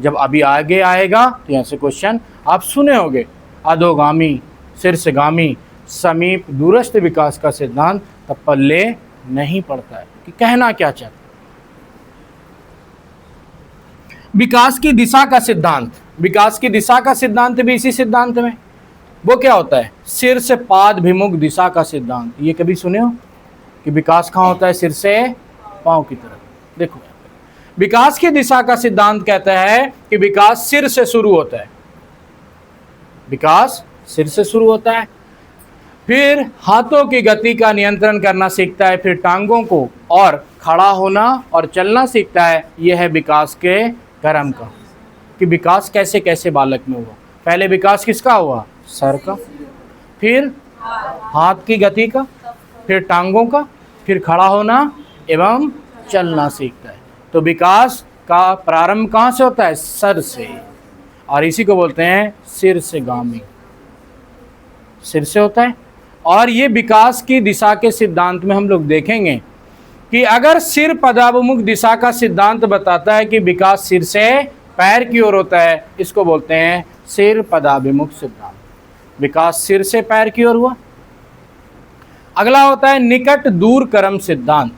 जब अभी आगे आएगा तो यहाँ से क्वेश्चन आप सुने होंगे, अधोगामी, शीर्षगामी, समीप दूरस्थ विकास का सिद्धांत, तब पल्ले नहीं पड़ता है कि कहना क्या चाहता। विकास की दिशा का सिद्धांत, विकास की दिशा का सिद्धांत भी इसी सिद्धांत में, वो क्या होता है, सिर से पादभिमुख दिशा का सिद्धांत। ये कभी सुने हो कि विकास कहाँ होता है, सिर से पांव की तरफ। देखो, विकास की दिशा का सिद्धांत कहता है कि विकास सिर से शुरू होता है, विकास सिर से शुरू होता है, फिर हाथों की गति का नियंत्रण करना सीखता है, फिर टांगों को और खड़ा होना और चलना सीखता है। यह है विकास के क्रम का, कि विकास कैसे कैसे बालक में हुआ। पहले विकास किसका हुआ, सर का, फिर हाथ की गति का, फिर टांगों का, फिर खड़ा होना एवं चलना सीखता है। तो विकास का प्रारंभ कहाँ से होता है, सर से, और इसी को बोलते हैं सिर से गामी, सिर से होता है। और ये विकास की दिशा के सिद्धांत में हम लोग देखेंगे कि अगर सिर पदाभिमुख दिशा का सिद्धांत बताता है कि विकास सिर से पैर की ओर होता है, इसको बोलते हैं सिर पदाभिमुख सिद्धांत। विकास सिर से पैर की ओर हुआ। अगला होता है निकट दूर क्रम सिद्धांत।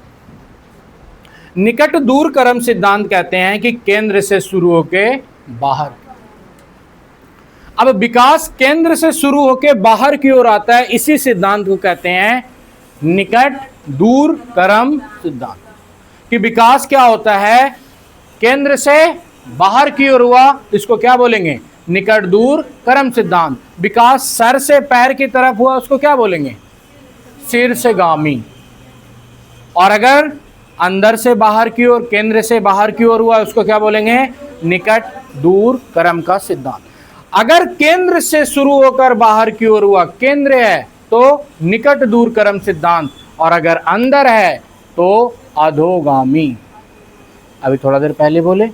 निकट दूर क्रम सिद्धांत कहते हैं कि केंद्र से शुरू होके बाहर। अब विकास केंद्र से शुरू होके बाहर की ओर आता है, इसी सिद्धांत को कहते हैं निकट दूर क्रम सिद्धांत। कि विकास क्या होता है, केंद्र से बाहर की ओर हुआ, इसको क्या बोलेंगे, निकट दूर क्रम सिद्धांत। विकास सर से पैर की तरफ हुआ, उसको क्या बोलेंगे, सिर से गामी। और अगर अंदर से बाहर की ओर, केंद्र से बाहर की ओर हुआ, उसको क्या बोलेंगे, निकट दूर क्रम का सिद्धांत। अगर केंद्र से शुरू होकर बाहर की ओर हुआ, केंद्र है तो निकट दूर क्रम सिद्धांत, और अगर अंदर है तो अधोगामी। अभी थोड़ा देर पहले बोले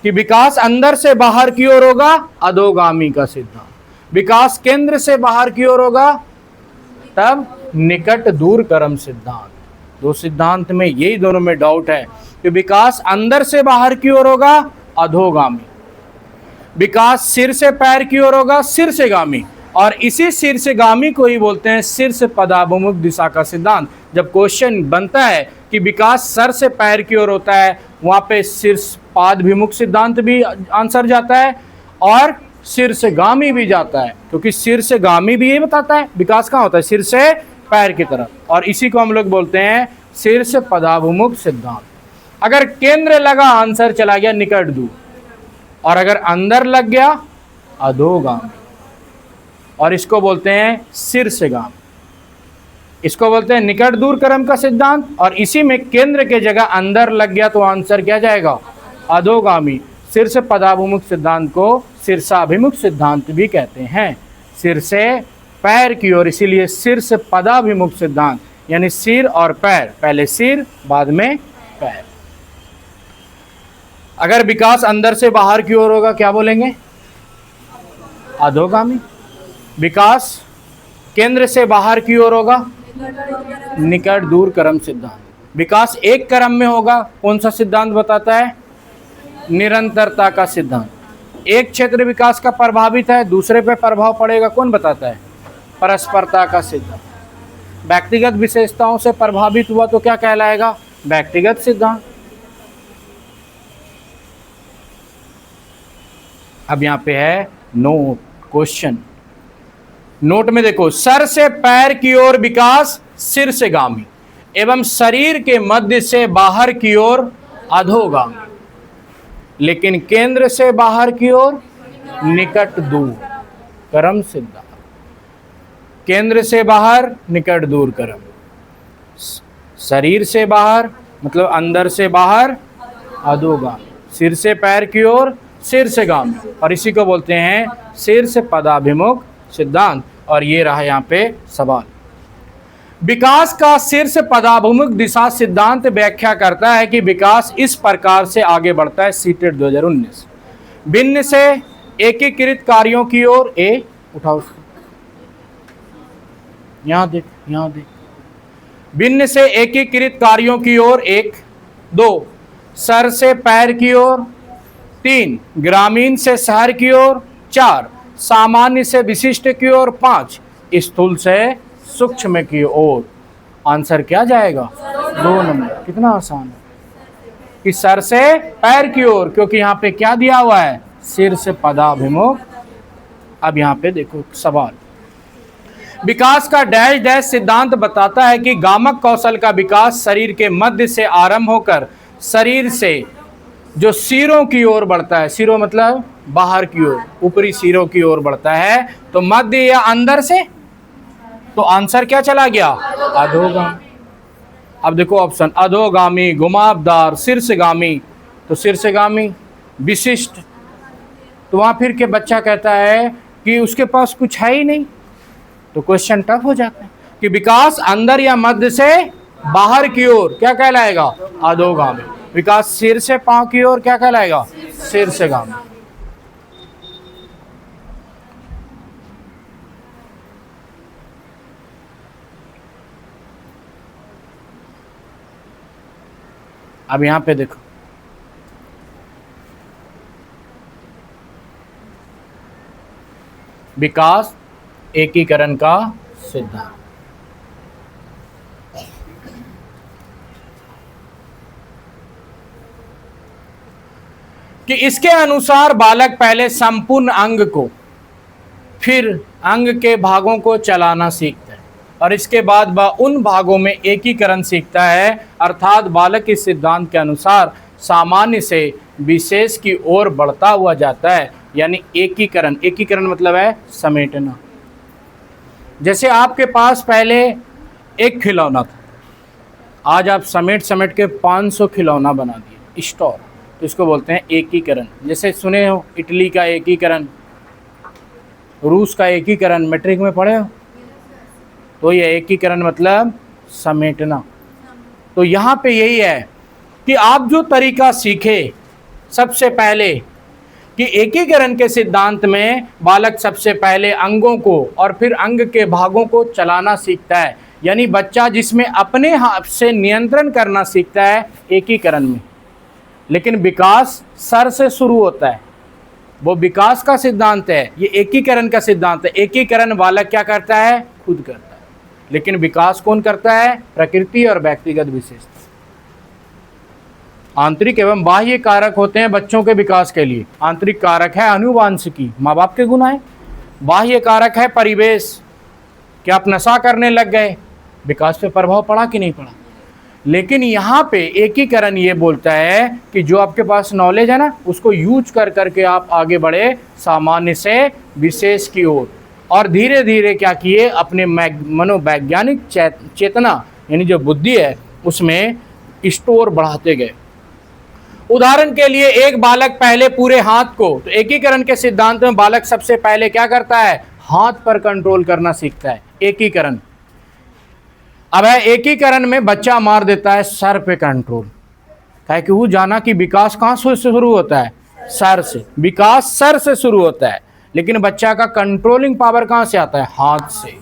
कि विकास अंदर से बाहर की ओर होगा, अधोगामी का सिद्धांत। विकास केंद्र से बाहर की ओर होगा, तब निकट दूर क्रम सिद्धांत। दो सिद्धांत में, यही दोनों में डाउट है कि विकास अंदर से बाहर की ओर होगा, अधोगामी। विकास सिर से पैर की ओर होगा, सिर से गामी। और इसी सिर से गामी को ही बोलते हैं सिर से पदाभिमुख दिशा का सिद्धांत। जब क्वेश्चन बनता है कि विकास सर से पैर की ओर होता है, वहां पे सिर पादभिमुख सिद्धांत भी आंसर जाता है और सिर से गामी भी जाता है, क्योंकि सिर से गामी भी ये बताता है विकास कहाँ होता है, सिर से पैर की तरफ। और इसी को हम लोग बोलते हैं सिर से पदाभिमुख सिद्धांत। अगर केंद्र लगा, आंसर चला गया निकट दूर, और अगर अंदर लग गया अधोगामी। और इसको बोलते हैं शीर्षगामी, इसको बोलते हैं निकट दूर क्रम का सिद्धांत। और इसी में केंद्र के जगह अंदर लग गया तो आंसर क्या जाएगा? अधोगामी। शीर्ष पदाभिमुख सिद्धांत को शीर्षाभिमुख सिद्धांत भी कहते हैं। सिर से पैर की ओर, इसीलिए शीर्ष पदाभिमुख सिद्धांत, यानी सिर और पैर, पहले सिर बाद में पैर। अगर विकास अंदर से बाहर की ओर होगा क्या बोलेंगे? अधोगामी। विकास केंद्र से बाहर की ओर होगा निकट दूर क्रम सिद्धांत। विकास एक क्रम में होगा, कौन सा सिद्धांत बताता है? निरंतरता का सिद्धांत। एक क्षेत्र विकास का प्रभावित है, दूसरे पे प्रभाव पड़ेगा, कौन बताता है? परस्परता का सिद्धांत। व्यक्तिगत विशेषताओं से प्रभावित हुआ तो क्या कहलाएगा? व्यक्तिगत सिद्धांत। अब यहां पे है नोट, क्वेश्चन। नोट में देखो, सर से पैर की ओर विकास शीर्षगामी एवं शरीर के मध्य से बाहर की ओर अधोगामी, लेकिन केंद्र से बाहर की ओर निकट दूर क्रम सिद्धांत। केंद्र से बाहर निकट दूर क्रम, शरीर से बाहर मतलब अंदर से बाहर अधोगामी, सिर से पैर की ओर शीर्षगामी, और इसी को बोलते हैं शीर्ष पदाभिमुख सिद्धांत। और ये रहा यहाँ पे सवाल। विकास का शीर्ष पदाभिमुख दिशा सिद्धांत व्याख्या करता है कि विकास इस प्रकार से आगे बढ़ता है। सीटेट 2019। भिन्न से एकीकृत कार्यों की ओर, ए उठाओ उसको, यहां देख, यहां देख। भिन्न से एकीकृत कार्यों की ओर 1, 2 सर से पैर की ओर, 3 ग्रामीण से शहर की ओर, 4 सामान्य से विशिष्ट की ओर, 5 स्थूल से सूक्ष्म की ओर। आंसर क्या जाएगा? 2 नंबर। कितना आसान है कि सर से पैर की ओर, क्योंकि यहाँ पे क्या दिया हुआ है? शीर्ष पदाभिमुख। अब यहाँ पे देखो सवाल। विकास का डैश डैश सिद्धांत बताता है कि गामक कौशल का विकास शरीर के मध्य से आरंभ होकर शरीर से जो सिरों की ओर बढ़ता है, सिरों मतलब बाहर की ओर, ऊपरी सिरों की ओर बढ़ता है, तो मध्य या अंदर से, तो आंसर क्या चला गया? अधोगामी। अब देखो ऑप्शन, अधोगामी, घुमावदार, शीर्षगामी, तो शीर्षगामी। विशिष्ट, तो वहां फिर के बच्चा कहता है कि उसके पास कुछ है ही नहीं, तो क्वेश्चन टफ हो जाता है कि विकास अंदर या मध्य से बाहर की ओर क्या कहलाएगा? अधोगामी। विकास सिर से पांव की ओर क्या कहलाएगा? शीर्षगामी। अब यहां पे देखो, विकास एकीकरण का सिद्धांत। कि इसके अनुसार बालक पहले संपूर्ण अंग को, फिर अंग के भागों को चलाना सीखता है और इसके बाद वह उन भागों में एकीकरण सीखता है। अर्थात बालक इस सिद्धांत के अनुसार सामान्य से विशेष की ओर बढ़ता हुआ जाता है, यानी एकीकरण। एकीकरण मतलब है समेटना। जैसे आपके पास पहले एक खिलौना था, आज आप समेट समेट के 500 खिलौना बना दिए, स्टोर, तो इसको बोलते हैं एकीकरण। जैसे सुने हो इटली का एकीकरण, रूस का एकीकरण, मैट्रिक में पढ़े हो, तो ये एकीकरण मतलब समेटना। तो यहाँ पे यही है कि आप जो तरीका सीखे सबसे पहले, कि एकीकरण के सिद्धांत में बालक सबसे पहले अंगों को और फिर अंग के भागों को चलाना सीखता है, यानी बच्चा जिसमें अपने हाथ से नियंत्रण करना सीखता है एकीकरण में। लेकिन विकास सर से शुरू होता है, वो विकास का सिद्धांत है, ये एकीकरण का सिद्धांत है। एकीकरण बालक क्या करता है? खुद करता है। लेकिन विकास कौन करता है? प्रकृति और व्यक्तिगत विशेषता। आंतरिक एवं बाह्य कारक होते हैं बच्चों के विकास के लिए। आंतरिक कारक है आनुवांशिकी, माँ बाप के गुण है। बाह्य कारक है परिवेश, क्या आप नशा करने लग गए, विकास पे प्रभाव पड़ा कि नहीं पड़ा। लेकिन यहाँ पे एकीकरण ये बोलता है कि जो आपके पास नॉलेज है ना, उसको यूज कर करके आप आगे बढ़े सामान्य से विशेष की ओर, और धीरे धीरे क्या किए, अपने मनोवैज्ञानिक चेतना यानी जो बुद्धि है उसमें स्टोर बढ़ाते गए। उदाहरण के लिए एक बालक पहले पूरे हाथ को, तो एकीकरण के सिद्धांत में बालक सबसे पहले क्या करता है, हाथ पर कंट्रोल करना सीखता है, एकीकरण। अब है एकीकरण में बच्चा मार देता है सर पे कंट्रोल, क्या कि वो जाना कि विकास कहाँ से शुरू होता है, सर से, विकास सर से शुरू होता है, लेकिन बच्चा का कंट्रोलिंग पावर कहाँ से आता है, हाथ से।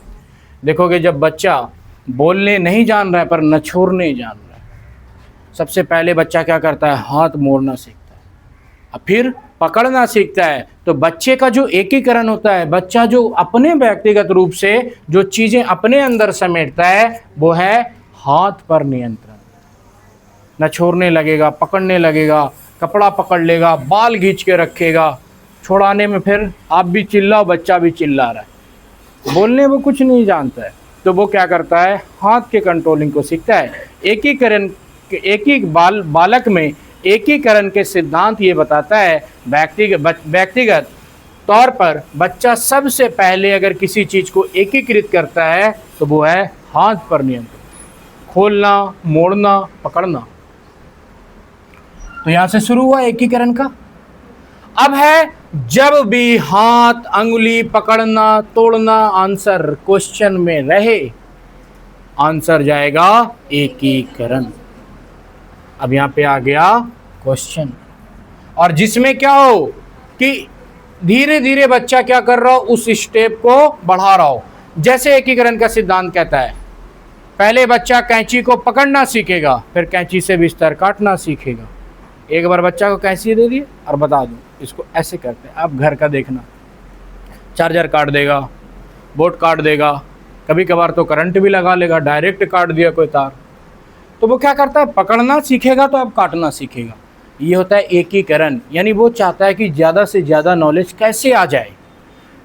देखोगे जब बच्चा बोलने नहीं जान रहा है पर नछोड़ने जान रहा है, सबसे पहले बच्चा क्या करता है, हाथ मोड़ना सीखता है, अब फिर पकड़ना सीखता है। तो बच्चे का जो एकीकरण होता है, बच्चा जो अपने व्यक्तिगत रूप से जो चीजें अपने अंदर समेटता है, वो है हाथ पर नियंत्रण। न छोड़ने लगेगा, पकड़ने लगेगा, कपड़ा पकड़ लेगा, बाल खींच के रखेगा, छोड़ाने में फिर आप भी चिल्लाओ, बच्चा भी चिल्ला रहा है, बोलने वो कुछ नहीं जानता है, तो वो क्या करता है, हाथ के कंट्रोलिंग को सीखता है। एकीकरण बालक में एकीकरण के सिद्धांत ये बताता है, व्यक्तिगत तौर पर बच्चा सबसे पहले अगर किसी चीज को एकीकृत करता है तो वो है हाथ पर नियंत्रण, खोलना, मोड़ना, पकड़ना। तो यहां से शुरू हुआ एकीकरण का। अब है जब भी हाथ, अंगुली पकड़ना, तोड़ना आंसर क्वेश्चन में रहे, आंसर जाएगा एकीकरण। अब यहां पे आ गया क्वेश्चन, और जिसमें क्या हो कि धीरे धीरे बच्चा क्या कर रहा हो, उस स्टेप को बढ़ा रहा हो। जैसे एकीकरण का सिद्धांत कहता है, पहले बच्चा कैंची को पकड़ना सीखेगा, फिर कैंची से बिस्तर काटना सीखेगा। एक बार बच्चा को कैंची दे दिए और बता दूं इसको ऐसे करते हैं, आप घर का देखना, चार्जर काट देगा, बोर्ड काट देगा, कभी कभार तो करंट भी लगा लेगा, डायरेक्ट काट दिया कोई तार, तो वो क्या करता है, पकड़ना सीखेगा तो अब काटना सीखेगा। ये होता है एकीकरण, यानी वो चाहता है कि ज़्यादा से ज़्यादा नॉलेज कैसे आ जाए।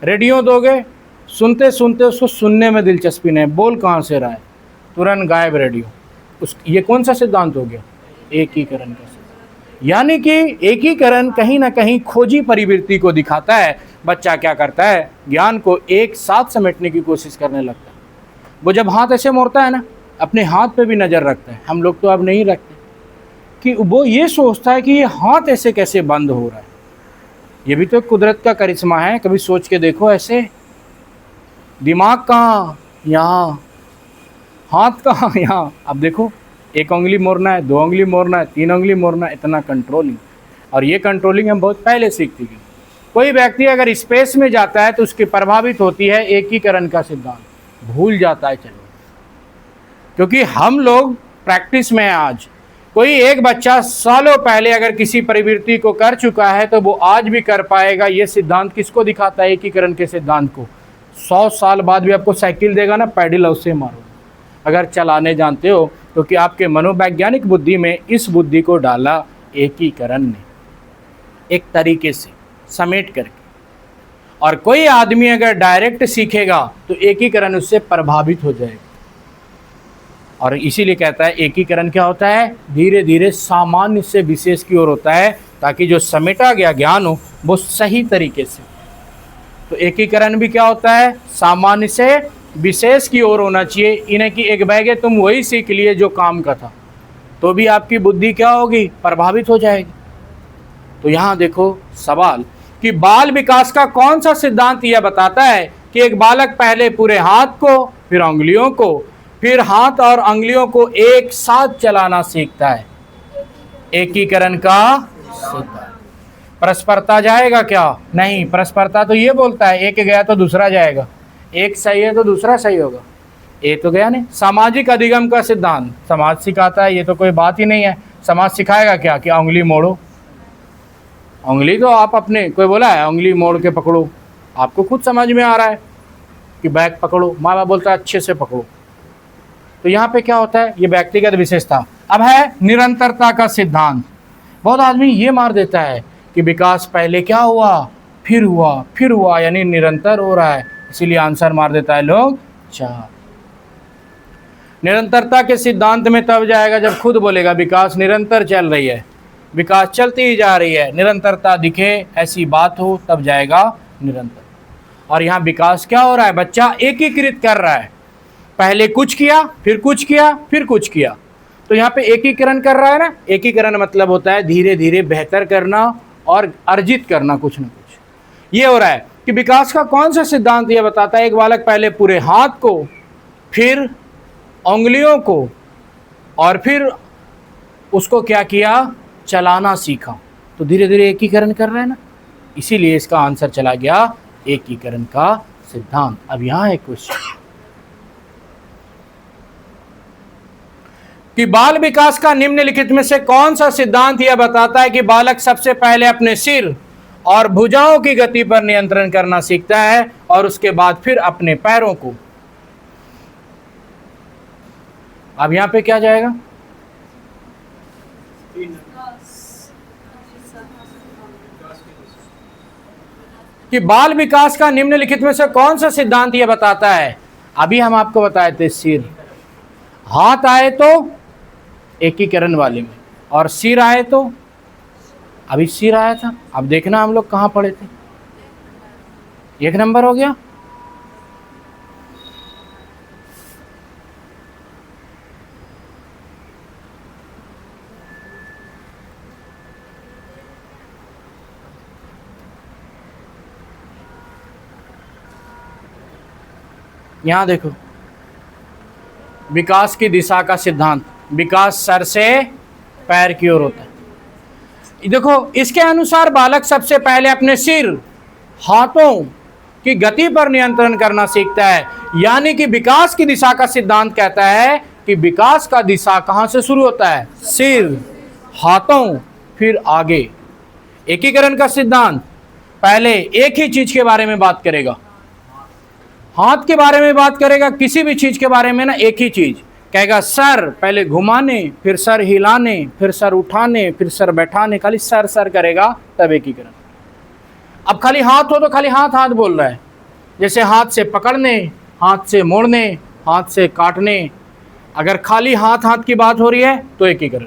रेडियो दोगे, सुनते सुनते उसको सुनने में दिलचस्पी नहीं, बोल कहाँ से रहा है, तुरंत गायब रेडियो। ये कौन सा सिद्धांत हो गया, एकीकरण का सिद्धांत। यानी कि एकीकरण कहीं ना कहीं खोजी प्रवृत्ति को दिखाता है। बच्चा क्या करता है, ज्ञान को एक साथ समेटने की कोशिश करने लगता है। वो जब हाथ ऐसे मोड़ता है ना, अपने हाथ पे भी नज़र रखता है, हम लोग तो अब नहीं रखते, कि वो ये सोचता है कि ये हाथ ऐसे कैसे बंद हो रहा है। ये भी तो कुदरत का करिश्मा है, कभी सोच के देखो ऐसे, दिमाग कहाँ, यहाँ, हाथ कहाँ, यहाँ। अब देखो, एक उंगली मोड़ना है, दो उंगली मोड़ना है, तीन उंगली मोड़ना है, इतना कंट्रोलिंग। और ये कंट्रोलिंग हम बहुत पहले सीखते गए। कोई व्यक्ति अगर स्पेस में जाता है तो उसकी प्रभावित होती है एकीकरण का सिद्धांत, भूल जाता है चलो, क्योंकि हम लोग प्रैक्टिस में हैं। आज कोई एक बच्चा सालों पहले अगर किसी प्रवृत्ति को कर चुका है तो वो आज भी कर पाएगा। ये सिद्धांत किसको दिखाता है, एकीकरण के सिद्धांत को। 100 साल बाद भी आपको साइकिल देगा ना, पैडल उससे मारो अगर चलाने जानते हो, क्योंकि आपके मनोवैज्ञानिक बुद्धि में इस बुद्धि को डाला एकीकरण ने, एक तरीके से समेट करके। और कोई आदमी अगर डायरेक्ट सीखेगा तो एकीकरण उससे प्रभावित हो जाएगा। और इसीलिए कहता है एकीकरण क्या होता है, धीरे धीरे सामान्य से विशेष की ओर होता है, ताकि जो समेटा गया ज्ञान हो वो सही तरीके से। तो एकीकरण भी क्या होता है, सामान्य से विशेष की ओर होना चाहिए। इन्हें कि एक बैग है, तुम वही सीख लिए जो काम का था, तो भी आपकी बुद्धि क्या होगी, प्रभावित हो जाएगी। तो यहाँ देखो सवाल कि बाल विकास का कौन सा सिद्धांत यह बताता है कि एक बालक पहले पूरे हाथ को, फिर उंगलियों को, फिर हाथ और उंगलियों को एक साथ चलाना सीखता है। एकीकरण का सिद्धांत। परस्परता जाएगा क्या, नहीं। परस्परता तो ये बोलता है एक गया तो दूसरा जाएगा, एक सही है तो दूसरा सही होगा, ये तो गया नहीं। सामाजिक अधिगम का सिद्धांत, समाज सिखाता है, ये तो कोई बात ही नहीं है। समाज सिखाएगा क्या कि उंगली मोड़ो, उंगली तो आप अपने, कोई बोला है उंगली मोड़ के पकड़ो, आपको खुद समझ में आ रहा है कि बैग पकड़ो, माँ बाप बोलता है अच्छे से पकड़ो। तो यहाँ पे क्या होता है, ये व्यक्तिगत विशेषता। अब है निरंतरता का सिद्धांत। बहुत आदमी ये मार देता है कि विकास पहले क्या हुआ, फिर हुआ, फिर हुआ, यानी निरंतर हो रहा है, इसीलिए आंसर मार देता है लोग 4। निरंतरता के सिद्धांत में तब जाएगा जब खुद बोलेगा विकास निरंतर चल रही है, विकास चलती ही जा रही है, निरंतरता दिखे ऐसी बात हो तब जाएगा निरंतर। और यहाँ विकास क्या हो रहा है, बच्चा एकीकृत कर रहा है, पहले कुछ किया फिर कुछ किया फिर कुछ किया, तो यहाँ पे एकीकरण कर रहा है ना। एकीकरण मतलब होता है धीरे धीरे बेहतर करना और अर्जित करना कुछ ना कुछ। ये हो रहा है कि विकास का कौन सा सिद्धांत ये बताता है, एक बालक पहले पूरे हाथ को, फिर उंगलियों को, और फिर उसको क्या किया, चलाना सीखा, तो धीरे धीरे एकीकरण कर रहा है ना। इसीलिए इसका आंसर चला गया एकीकरण का सिद्धांत। अब यहां एक क्वेश्चन कि बाल विकास का निम्नलिखित में से कौन सा सिद्धांत यह बताता है कि बालक सबसे पहले अपने सिर और भुजाओं की गति पर नियंत्रण करना सीखता है और उसके बाद फिर अपने पैरों को। अब यहां पे क्या जाएगा, कि बाल विकास का निम्नलिखित में से कौन सा सिद्धांत यह बताता है। अभी हम आपको बताए थे सिर, हाथ आए तो एकीकरण वाले में, और सिर आए तो, अभी सिर आया था, अब देखना हम लोग कहाँ पढ़े थे, 1 नंबर हो गया। यहां देखो विकास की दिशा का सिद्धांत, विकास सर से पैर की ओर होता है। देखो इसके अनुसार बालक सबसे पहले अपने सिर, हाथों की गति पर नियंत्रण करना सीखता है, यानी कि विकास की दिशा का सिद्धांत कहता है कि विकास का दिशा कहां से शुरू होता है, सिर, हाथों, फिर आगे। एकीकरण का सिद्धांत पहले एक ही चीज के बारे में बात करेगा, हाथ के बारे में बात करेगा, किसी भी चीज के बारे में ना एक ही चीज कहेगा, सर पहले घुमाने, फिर सर हिलाने, फिर सर उठाने, फिर सर बैठाने, खाली सर सर करेगा, तब एकीकरण। अब खाली हाथ हो तो खाली हाथ हाथ बोल रहा है, जैसे हाथ से पकड़ने, हाथ से मोड़ने, हाथ से काटने, अगर खाली हाथ हाथ की बात हो रही है तो एकीकरण।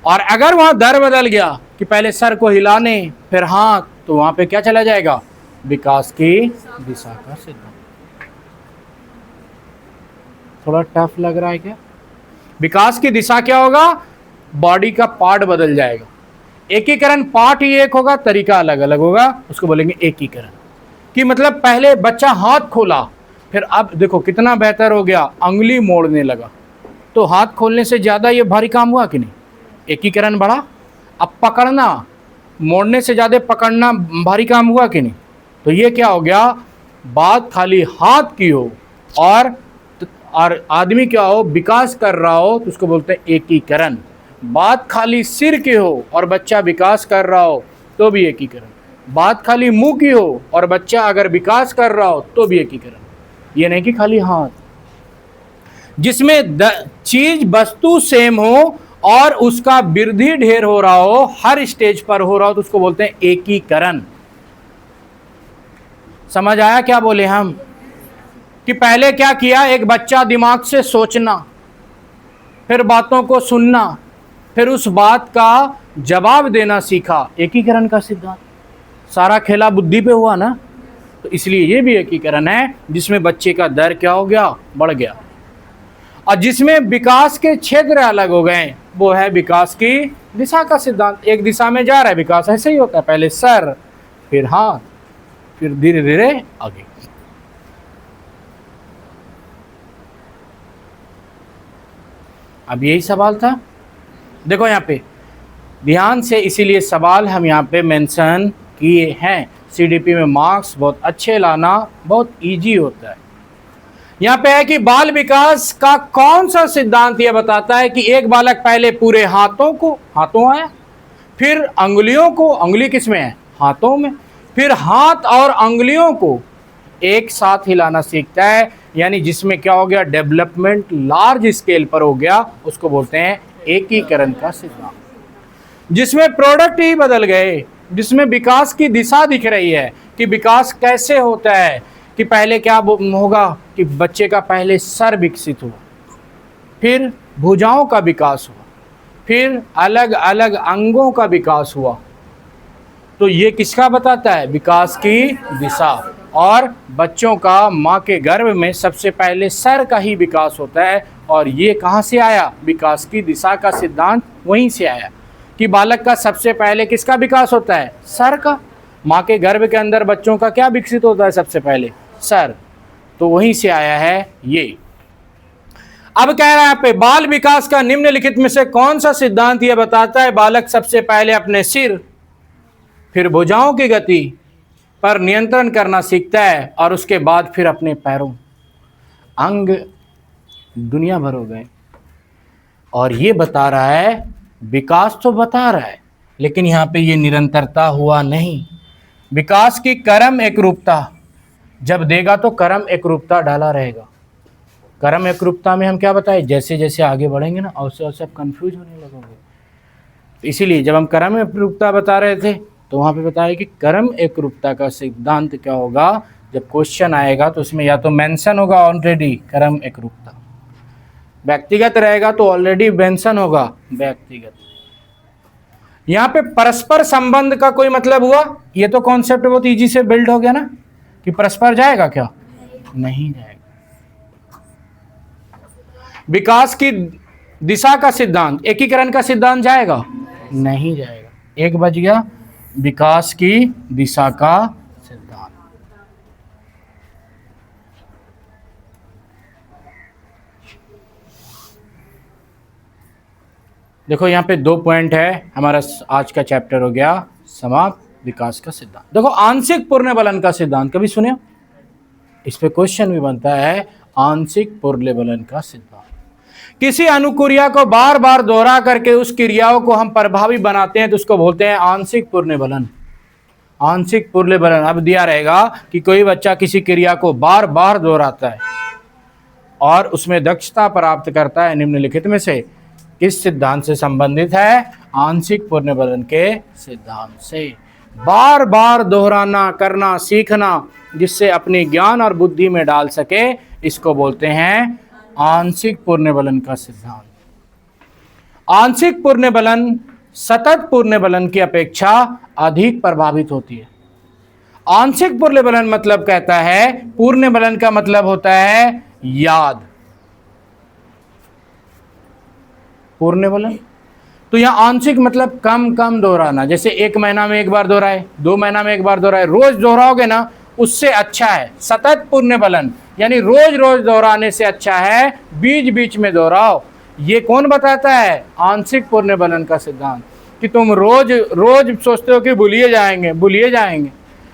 और अगर वहां दर बदल गया कि पहले सर को हिलाने फिर हाथ, तो वहां पे क्या चला जाएगा, विकास की दिशा का सिद्धांत। थोड़ा टफ लग रहा है क्या? विकास की दिशा क्या होगा, बॉडी का पार्ट बदल जाएगा। एकीकरण पार्ट ही एक होगा, तरीका अलग अलग होगा, उसको बोलेंगे एकीकरण। कि मतलब पहले बच्चा हाथ खोला, फिर अब देखो कितना बेहतर हो गया, अंगुली मोड़ने लगा, तो हाथ खोलने से ज्यादा ये भारी काम हुआ कि नहीं, एकीकरण बढ़ा। अब पकड़ना, मोड़ने से ज्यादा पकड़ना भारी काम हुआ कि नहीं, तो ये क्या हो गया, बात खाली हाथ की हो और आदमी क्या हो, विकास कर रहा हो, तो उसको बोलते हैं एकीकरण। बात खाली सिर की हो और बच्चा विकास कर रहा हो तो भी एकीकरण। बात खाली मुंह की हो और बच्चा अगर विकास कर रहा हो तो भी एकीकरण। ये नहीं कि खाली हाथ, जिसमें चीज वस्तु सेम हो और उसका वृद्धि ढेर हो रहा हो, हर स्टेज पर हो रहा हो, तो उसको बोलते हैं एकीकरण। समझ आया क्या बोले हम, कि पहले क्या किया, एक बच्चा दिमाग से सोचना, फिर बातों को सुनना, फिर उस बात का जवाब देना सीखा, एकीकरण का सिद्धांत। सारा खेला बुद्धि पे हुआ ना, तो इसलिए ये भी एकीकरण है, जिसमें बच्चे का दर क्या हो गया, बढ़ गया। और जिसमें विकास के क्षेत्र अलग हो गए, वो है विकास की दिशा का सिद्धांत। एक दिशा में जा रहा है विकास, ऐसे ही होता है, पहले सर, फिर हाथ, फिर धीरे धीरे आगे। अब यही सवाल था, देखो यहाँ पे ध्यान से, इसीलिए सवाल हम यहाँ पे मेंशन किए हैं। सीडीपी में मार्क्स बहुत अच्छे लाना बहुत इजी होता है। यहाँ पे है कि बाल विकास का कौन सा सिद्धांत यह बताता है कि एक बालक पहले पूरे हाथों को, हाथों आया, फिर अंगुलियों को, अंगुली किसमें है, हाथों में, फिर हाथ और अंगुलियों को एक साथ हिलाना सीखता है, यानी जिसमें क्या हो गया, डेवलपमेंट लार्ज स्केल पर हो गया, उसको बोलते हैं एकीकरण का सिद्धांत। जिसमें प्रोडक्ट ही बदल गए, जिसमें विकास की दिशा दिख रही है कि विकास कैसे होता है, कि पहले क्या होगा कि बच्चे का पहले सर विकसित हुआ, फिर भुजाओं का विकास हुआ, फिर अलग अलग अंगों का विकास हुआ। तो ये किसका बताता है? विकास की दिशा। और बच्चों का माँ के गर्भ में सबसे पहले सर का ही विकास होता है। और ये कहाँ से आया? विकास की दिशा का सिद्धांत वहीं से आया कि बालक का सबसे पहले किसका विकास होता है? सर का। माँ के गर्भ के अंदर बच्चों का क्या विकसित होता है सबसे पहले? सर। तो वहीं से आया है ये। अब कह रहा है यहाँ पे बाल विकास का निम्नलिखित में से कौन सा सिद्धांत यह बताता है बालक सबसे पहले अपने सिर फिर भुजाओं की गति पर नियंत्रण करना सीखता है और उसके बाद फिर अपने पैरों। अंग दुनिया भर हो गए और ये बता रहा है, विकास तो बता रहा है लेकिन यहाँ पे ये निरंतरता हुआ नहीं। विकास की क्रम एकरूपता जब देगा तो क्रम एकरूपता डाला रहेगा। क्रम एकरूपता में हम क्या बताए? जैसे जैसे आगे बढ़ेंगे ना वैसे वैसे आप कंफ्यूज होने लगोगे। इसीलिए जब हम क्रम एकरूपता बता रहे थे तो वहाँ पे बताया कि क्रम एकरूपता का सिद्धांत क्या होगा। जब क्वेश्चन आएगा तो उसमें या तो मेंशन होगा ऑलरेडी क्रम एकरूपता, व्यक्तिगत रहेगा तो ऑलरेडी मेंशन होगा व्यक्तिगत। यहाँ पे परस्पर संबंध का कोई मतलब हुआ? ये तो कॉन्सेप्ट बहुत इजी से बिल्ड हो गया ना कि परस्पर जाएगा क्या? नहीं जाएगा। विकास की दिशा का सिद्धांत, एकीकरण का सिद्धांत जाएगा? नहीं जाएगा। एक बज गया विकास की दिशा का सिद्धांत। देखो यहाँ पे 2 पॉइंट है, हमारा आज का चैप्टर हो गया समाप्त। विकास का सिद्धांत देखो, आंशिक पूर्ण बलन का सिद्धांत कभी सुने? इस पे क्वेश्चन भी बनता है। आंशिक पूर्ण बलन का सिद्धांत, किसी अनुक्रिया को बार बार दोहरा करके उस क्रियाओं को हम प्रभावी बनाते हैं तो उसको बोलते हैं आंशिक पूर्ण बलन। आंशिक पूर्ण बलन अब दिया रहेगा कि कोई बच्चा किसी क्रिया को बार बार दोहराता है और उसमें दक्षता प्राप्त करता है, निम्नलिखित में से किस सिद्धांत से संबंधित है? आंशिक पूर्ण बलन के सिद्धांत से। बार बार दोहराना करना सीखना जिससे अपनी ज्ञान और बुद्धि में डाल सके, इसको बोलते हैं आंशिक पूर्ण बलन का सिद्धांत। आंशिक पूर्ण बलन सतत पूर्ण बलन की अपेक्षा अधिक प्रभावित होती है। आंशिक पूर्ण बलन मतलब कहता है, पूर्ण बलन का मतलब होता है याद। पूर्ण बलन तो यहां आंशिक मतलब कम कम दोहराना, जैसे 1 महीना में 1 बार दोहराए, 2 महीना में 1 बार दोहराए, रोज दोहराओगे ना उससे अच्छा है। सतत पूर्ण बलन यानी रोज रोज दोहराने से अच्छा है बीच बीच में दोहराओ। ये कौन बताता है? आंशिक पूर्ण बलन का सिद्धांत। कि तुम रोज रोज सोचते हो कि भूलिए जाएंगे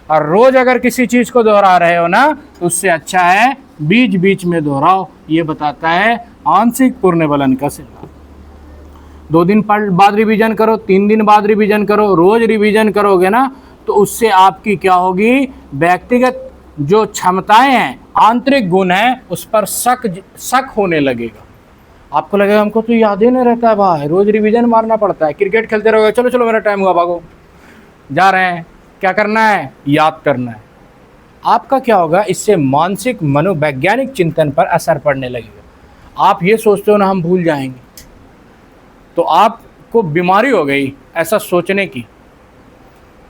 और रोज अगर किसी चीज को दोहरा रहे हो ना तो उससे अच्छा है बीच बीच में दोहराओ। ये बताता है आंशिक पूर्ण बलन का सिद्धांत। 2 दिन बाद रिवीजन करो, 3 दिन बाद रिवीजन करो, रोज रिवीजन करोगे ना तो उससे आपकी क्या होगी? व्यक्तिगत जो क्षमताएं हैं, आंतरिक गुण है, उस पर शक होने लगेगा। आपको लगेगा हमको तो याद ही नहीं रहता है भाई, रोज रिवीजन मारना पड़ता है। क्रिकेट खेलते रहोगे, चलो चलो मेरा टाइम हुआ, भागो, जा रहे हैं, क्या करना है? याद करना है। आपका क्या होगा? इससे मानसिक मनोवैज्ञानिक चिंतन पर असर पड़ने लगेगा। आप ये सोचते हो ना हम भूल जाएंगे, तो आपको बीमारी हो गई ऐसा सोचने की।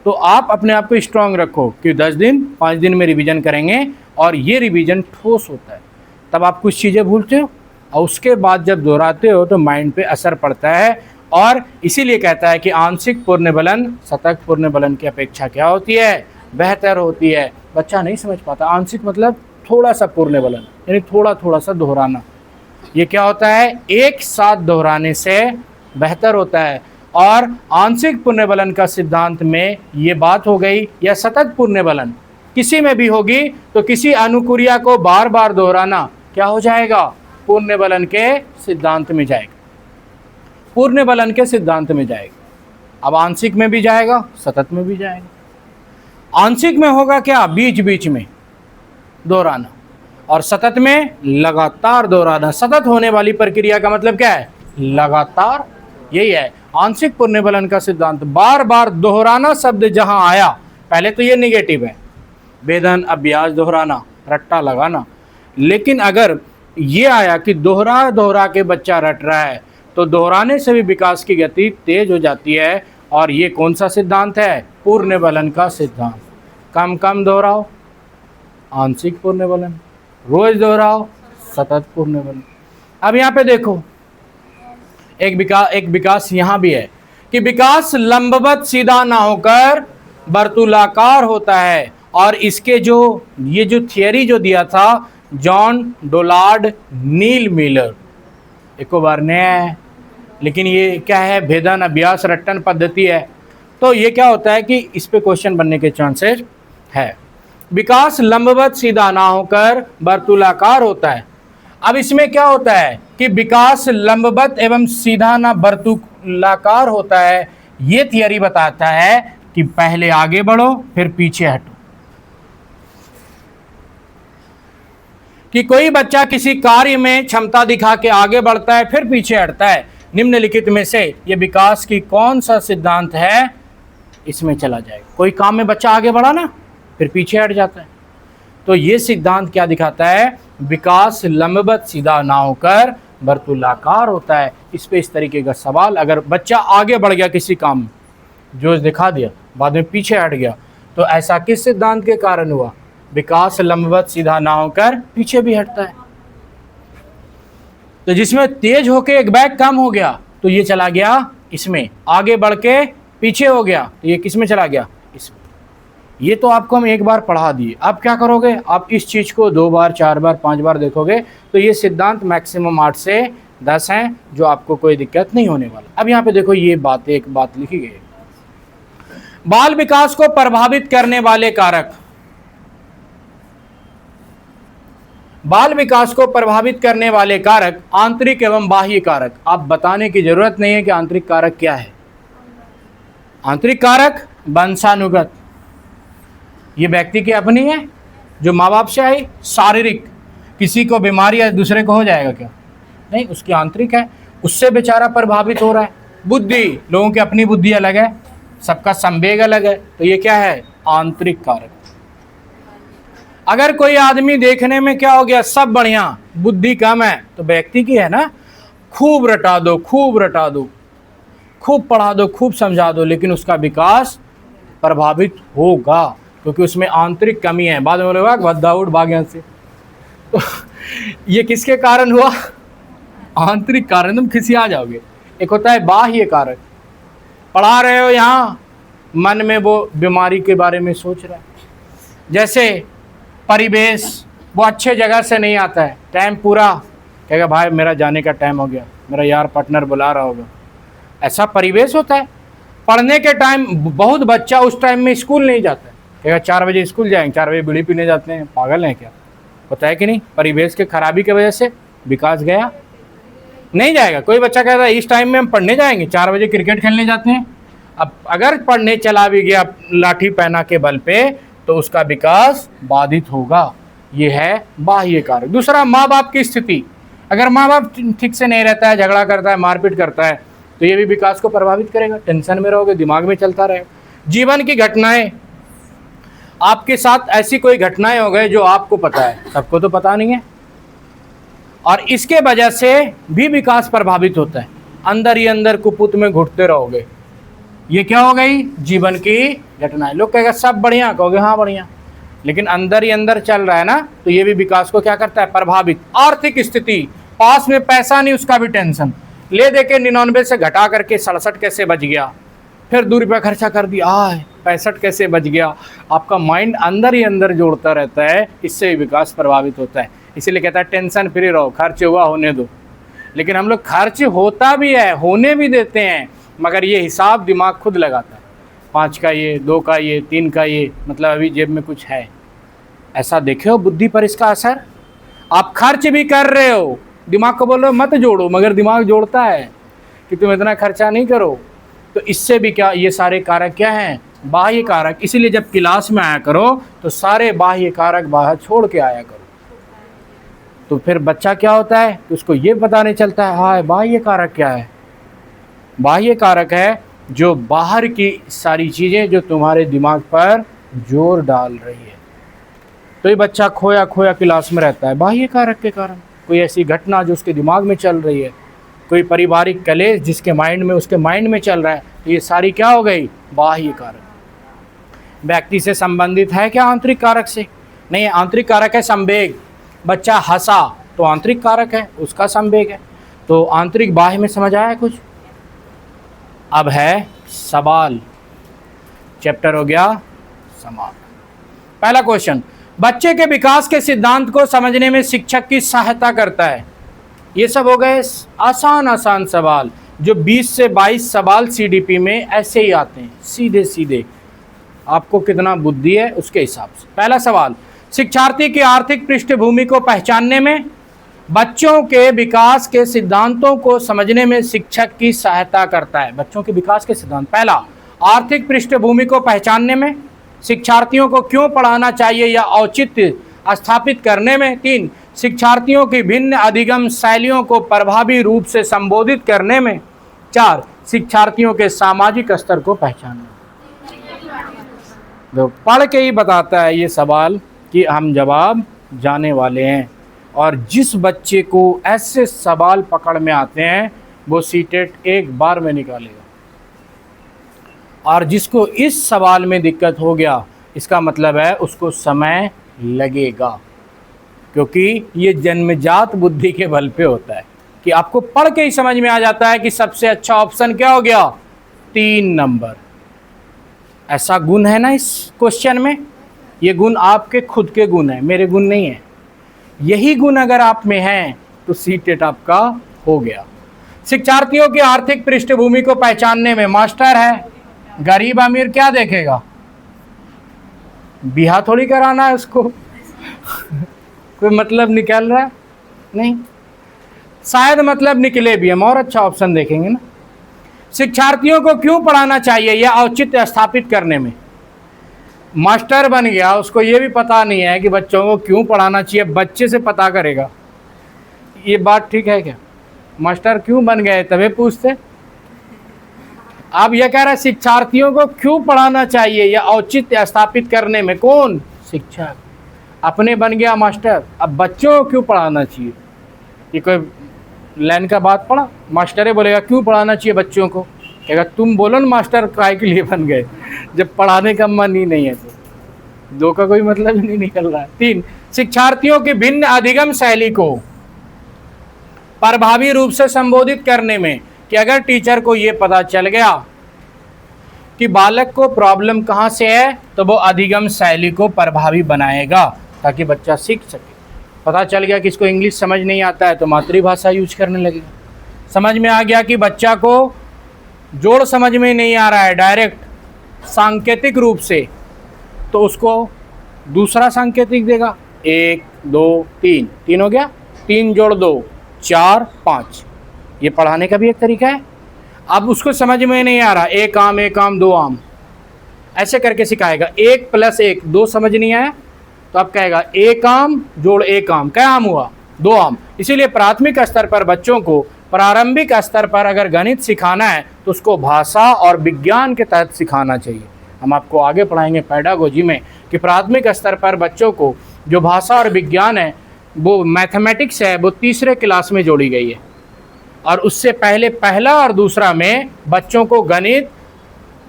तो आप अपने आप को स्ट्रांग रखो कि 10 दिन 5 दिन में रिवीजन करेंगे और ये रिवीजन ठोस होता है। तब आप कुछ चीज़ें भूलते हो और उसके बाद जब दोहराते हो तो माइंड पे असर पड़ता है। और इसीलिए कहता है कि आंशिक पूर्ण बलन सतत पूर्ण बलन की अपेक्षा क्या होती है? बेहतर होती है। बच्चा नहीं समझ पाता। आंशिक मतलब थोड़ा सा पूर्ण बलन यानी थोड़ा थोड़ा सा दोहराना। ये क्या होता है? एक साथ दोहराने से बेहतर होता है। और आंशिक पूर्ण बलन का सिद्धांत में ये बात हो गई। या सतत पूर्ण बलन किसी में भी होगी तो किसी अनुक्रिया को बार बार दोहराना क्या हो जाएगा? पूर्ण बलन के सिद्धांत में जाएगा। पूर्ण बलन के सिद्धांत में जाएगा। अब आंशिक में भी जाएगा, सतत में भी जाएगा। आंशिक में होगा क्या? बीच बीच में दोहराना, और सतत में लगातार दोहराना। सतत होने वाली प्रक्रिया का मतलब क्या है? लगातार। यही है आंशिक पूर्ण बलन का सिद्धांत। बार बार दोहराना शब्द जहां आया, पहले तो ये निगेटिव है, वेदन अभ्यास दोहराना, रट्टा लगाना। लेकिन अगर ये आया कि दोहरा दोहरा के बच्चा रट रहा है तो दोहराने से भी विकास की गति तेज हो जाती है। और ये कौन सा सिद्धांत है? पूर्ण बलन का सिद्धांत। कम कम दोहराओ आंशिक पूर्ण बलन, रोज दोहराओ सतत पूर्ण बलन। अब यहाँ पे देखो एक विकास यहाँ भी है कि विकास लंबवत सीधा ना होकर वर्तुलाकार होता है। और इसके ये जो थियरी जो दिया था जॉन डोनाल्ड नील मिलर, एक बार नया है लेकिन ये क्या है? भेदन अभ्यास रट्टन पद्धति है। तो ये क्या होता है कि इस पे क्वेश्चन बनने के चांसेस है। विकास लंबवत सीधा ना होकर वर्तुलाकार होता है। अब इसमें क्या होता है कि विकास लंबवत एवं सीधा ना वर्तुलाकार होता है। ये थियरी बताता है कि पहले आगे बढ़ो फिर पीछे हटो। कि कोई बच्चा किसी कार्य में क्षमता दिखा के आगे बढ़ता है फिर पीछे हटता है। निम्नलिखित में से ये विकास की कौन सा सिद्धांत है? इसमें चला जाएगा। कोई काम में बच्चा आगे बढ़ा ना फिर पीछे हट जाता है। तो ये सिद्धांत क्या दिखाता है? विकास लंबवत सीधा ना होकर वर्तुलाकार होता है। इस पे इस तरीके का सवाल, अगर बच्चा आगे बढ़ गया किसी काम में, जो दिखा दिया, बाद में पीछे हट गया, तो ऐसा किस सिद्धांत के कारण हुआ? विकास लंबवत सीधा ना होकर पीछे भी हटता है। तो जिसमें तेज होके एक बैग कम हो गया तो ये चला गया इसमें, आगे बढ़ के पीछे हो गया तो ये किस में चला गया? इसमें। ये तो आपको हम एक बार पढ़ा दिए। अब क्या करोगे? आप इस चीज़ को 2 बार 4 बार 5 बार देखोगे तो ये सिद्धांत मैक्सिमम 8 से 10 हैं, जो आपको कोई दिक्कत नहीं होने वाला। अब यहाँ पे देखो ये एक बात लिखी गई है, बाल विकास को प्रभावित करने वाले कारक। बाल विकास को प्रभावित करने वाले कारक आंतरिक एवं बाह्य कारक। आप बताने की जरूरत नहीं है कि आंतरिक कारक क्या है। आंतरिक कारक वंशानुगत, ये व्यक्ति की अपनी है जो माँ बाप से आई। शारीरिक, किसी को बीमारी है दूसरे को हो जाएगा क्या? नहीं, उसकी आंतरिक है, उससे बेचारा प्रभावित हो रहा है। बुद्धि, लोगों की अपनी बुद्धि अलग है, सबका संवेग अलग है, तो ये क्या है? आंतरिक कारक। अगर कोई आदमी देखने में क्या हो गया? सब बढ़िया, बुद्धि कम है, तो व्यक्ति की है ना, खूब रटा दो, खूब रटा दो, खूब पढ़ा दो, खूब समझा दो, लेकिन उसका विकास प्रभावित होगा क्योंकि उसमें आंतरिक कमी है। बाद में बोलेगा भद्दा उठ भाग यहाँ से। तो ये किसके कारण हुआ? आंतरिक कारण। तुम किसी आ जाओगे। एक होता है बाह्य कारक, पढ़ा रहे हो यहाँ, मन में वो बीमारी के बारे में सोच रहा है। जैसे परिवेश, वो अच्छे जगह से नहीं आता है, टाइम पूरा कहेगा भाई मेरा जाने का टाइम हो गया, मेरा यार पार्टनर बुला रहा होगा, ऐसा परिवेश होता है। पढ़ने के टाइम बहुत बच्चा उस टाइम में स्कूल नहीं जाता है, कहेगा 4 बजे स्कूल जाएंगे, 4 बजे बीड़ी पीने जाते हैं, पागल हैं क्या? होता है कि नहीं? परिवेश के खराबी की वजह से विकास गया, नहीं जाएगा। कोई बच्चा कहता है इस टाइम में हम पढ़ने जाएंगे, 4 बजे क्रिकेट खेलने जाते हैं। अब अगर पढ़ने चला भी गया लाठी पहना के बल पे तो उसका विकास बाधित होगा। ये है बाह्य कारक। दूसरा, माँ बाप की स्थिति। अगर माँ बाप ठीक से नहीं रहता है, झगड़ा करता है, मारपीट करता है, तो ये भी विकास को प्रभावित करेगा। टेंशन में रहोगे, दिमाग में चलता रहेगा। जीवन की घटनाएं, आपके साथ ऐसी कोई घटनाएं हो गए जो आपको पता है, सबको तो पता नहीं है, और इसके वजह से भी विकास प्रभावित होता है। अंदर ही अंदर कुपुत में घुटते रहोगे, ये क्या हो गई? जीवन की घटनाएं। लोग कहेगा सब बढ़िया, कहोगे हाँ बढ़िया, लेकिन अंदर ही अंदर चल रहा है ना, तो ये भी विकास को क्या करता है? प्रभावित। आर्थिक स्थिति, पास में पैसा नहीं, उसका भी टेंशन, ले दे के 99 से घटा करके 67 कैसे बच गया, फिर 2 रुपया खर्चा कर दिया, 65 कैसे बच गया। आपका माइंड अंदर ही अंदर जोड़ता रहता है, इससे भी विकास प्रभावित होता है। इसीलिए कहता है टेंशन फ्री रहो, खर्च हुआ होने दो। लेकिन हम लोग खर्च होता भी है, होने भी देते हैं, मगर ये हिसाब दिमाग खुद लगाता है। 5 का ये, 2 का ये, 3 का ये, मतलब अभी जेब में कुछ है। ऐसा देखे हो बुद्धि पर इसका असर? आप खर्च भी कर रहे हो, दिमाग को बोल रहे हो मत जोड़ो, मगर दिमाग जोड़ता है कि तुम इतना खर्चा नहीं करो। तो इससे भी क्या, ये सारे कारक क्या हैं? बाह्य कारक। इसीलिए जब क्लास में आया करो तो सारे बाह्य कारक बाहर छोड़ के आया करो। तो फिर बच्चा क्या होता है कि उसको ये पता नहीं चलता है हाँ बाह्य कारक क्या है। बाह्य कारक है जो बाहर की सारी चीज़ें जो तुम्हारे दिमाग पर जोर डाल रही है। तो ये बच्चा खोया खोया क्लास में रहता है बाह्य कारक के कारण। कोई ऐसी घटना जो उसके दिमाग में चल रही है, कोई पारिवारिक कलेश जिसके माइंड में उसके माइंड में चल रहा है, तो ये सारी क्या हो गई? बाह्य कारक। व्यक्ति से संबंधित है क्या आंतरिक कारक से? नहीं, आंतरिक कारक है संवेग। बच्चा हंसा तो आंतरिक कारक है, उसका संवेग है। तो आंतरिक बाह्य में समझ आया कुछ? अब है सवाल, चैप्टर हो गया समाप्त। पहला क्वेश्चन, बच्चे के विकास के सिद्धांत को समझने में शिक्षक की सहायता करता है। ये सब हो गए आसान आसान सवाल, जो 20 से 22 सवाल सीडीपी में ऐसे ही आते हैं, सीधे सीधे। आपको कितना बुद्धि है उसके हिसाब से। पहला सवाल, शिक्षार्थी की आर्थिक पृष्ठभूमि को पहचानने में, बच्चों के विकास के सिद्धांतों को समझने में शिक्षक की सहायता करता है। बच्चों के विकास के सिद्धांत, पहला आर्थिक पृष्ठभूमि को पहचानने में, शिक्षार्थियों को क्यों पढ़ाना चाहिए या औचित्य स्थापित करने में, 3 शिक्षार्थियों की भिन्न अधिगम शैलियों को प्रभावी रूप से संबोधित करने में, 4 शिक्षार्थियों के सामाजिक स्तर को पहचानने में। पढ़ के ही बताता है ये सवाल कि हम जवाब जाने वाले हैं। और जिस बच्चे को ऐसे सवाल पकड़ में आते हैं वो सीटेट एक बार में निकालेगा, और जिसको इस सवाल में दिक्कत हो गया इसका मतलब है उसको समय लगेगा, क्योंकि ये जन्मजात बुद्धि के बल पे होता है कि आपको पढ़ के ही समझ में आ जाता है कि सबसे अच्छा ऑप्शन क्या हो गया? 3 नंबर। ऐसा गुण है ना इस क्वेश्चन में। ये गुण आपके खुद के गुण है, मेरे गुण नहीं है। यही गुण अगर आप में हैं तो सीटेट आपका हो गया। शिक्षार्थियों की आर्थिक पृष्ठभूमि को पहचानने में, मास्टर है, गरीब अमीर क्या देखेगा? बिहा थोड़ी कराना है उसको कोई मतलब निकल रहा है? नहीं, शायद मतलब निकले भी, हम और अच्छा ऑप्शन देखेंगे ना। शिक्षार्थियों को क्यों पढ़ाना चाहिए या औचित्य स्थापित करने में, मास्टर बन गया, उसको ये भी पता नहीं है कि बच्चों को क्यों पढ़ाना चाहिए, बच्चे से पता करेगा। ये बात ठीक है क्या? मास्टर क्यों बन गए तभी पूछते। अब यह कह रहा है शिक्षार्थियों को क्यों पढ़ाना चाहिए या औचित्य स्थापित करने में, कौन? शिक्षक। अपने बन गया मास्टर, अब बच्चों को क्यों पढ़ाना चाहिए? ये कोई लाइन का बात पढ़ा? मास्टरे बोलेगा क्यों पढ़ाना चाहिए बच्चों को, कहेगा तुम बोलो ना मास्टर काय के लिए बन गए, जब पढ़ाने का मन ही नहीं है तो। दो का कोई मतलब ही नहीं निकल रहा है। 3 शिक्षार्थियों की भिन्न अधिगम शैली को प्रभावी रूप से संबोधित करने में, कि अगर टीचर को ये पता चल गया कि बालक को प्रॉब्लम कहाँ से है तो वो अधिगम शैली को प्रभावी बनाएगा ताकि बच्चा सीख सके। पता चल गया कि इसको इंग्लिश समझ नहीं आता है तो मातृभाषा यूज करने लगेगा। समझ में आ गया कि बच्चा को जोड़ समझ में नहीं आ रहा है डायरेक्ट सांकेतिक रूप से, तो उसको दूसरा सांकेतिक देगा। 1 2 3, 3 हो गया, 3 जोड़ 2 4 5। ये पढ़ाने का भी एक तरीका है। अब उसको समझ में नहीं आ रहा, 1 आम 2 आम, ऐसे करके सिखाएगा। 1 + 1 2 समझ नहीं आया तो अब कहेगा 1 आम जोड़ 1 आम, क्या आम हुआ? 2 आम। इसीलिए प्राथमिक स्तर पर बच्चों को, प्रारंभिक स्तर पर अगर गणित सिखाना है तो उसको भाषा और विज्ञान के तहत सिखाना चाहिए। हम आपको आगे पढ़ाएंगे पेडागोजी में कि प्राथमिक स्तर पर बच्चों को जो भाषा और विज्ञान है, वो मैथमेटिक्स है, वो तीसरे क्लास में जोड़ी गई है, और उससे पहले पहला और दूसरा में बच्चों को गणित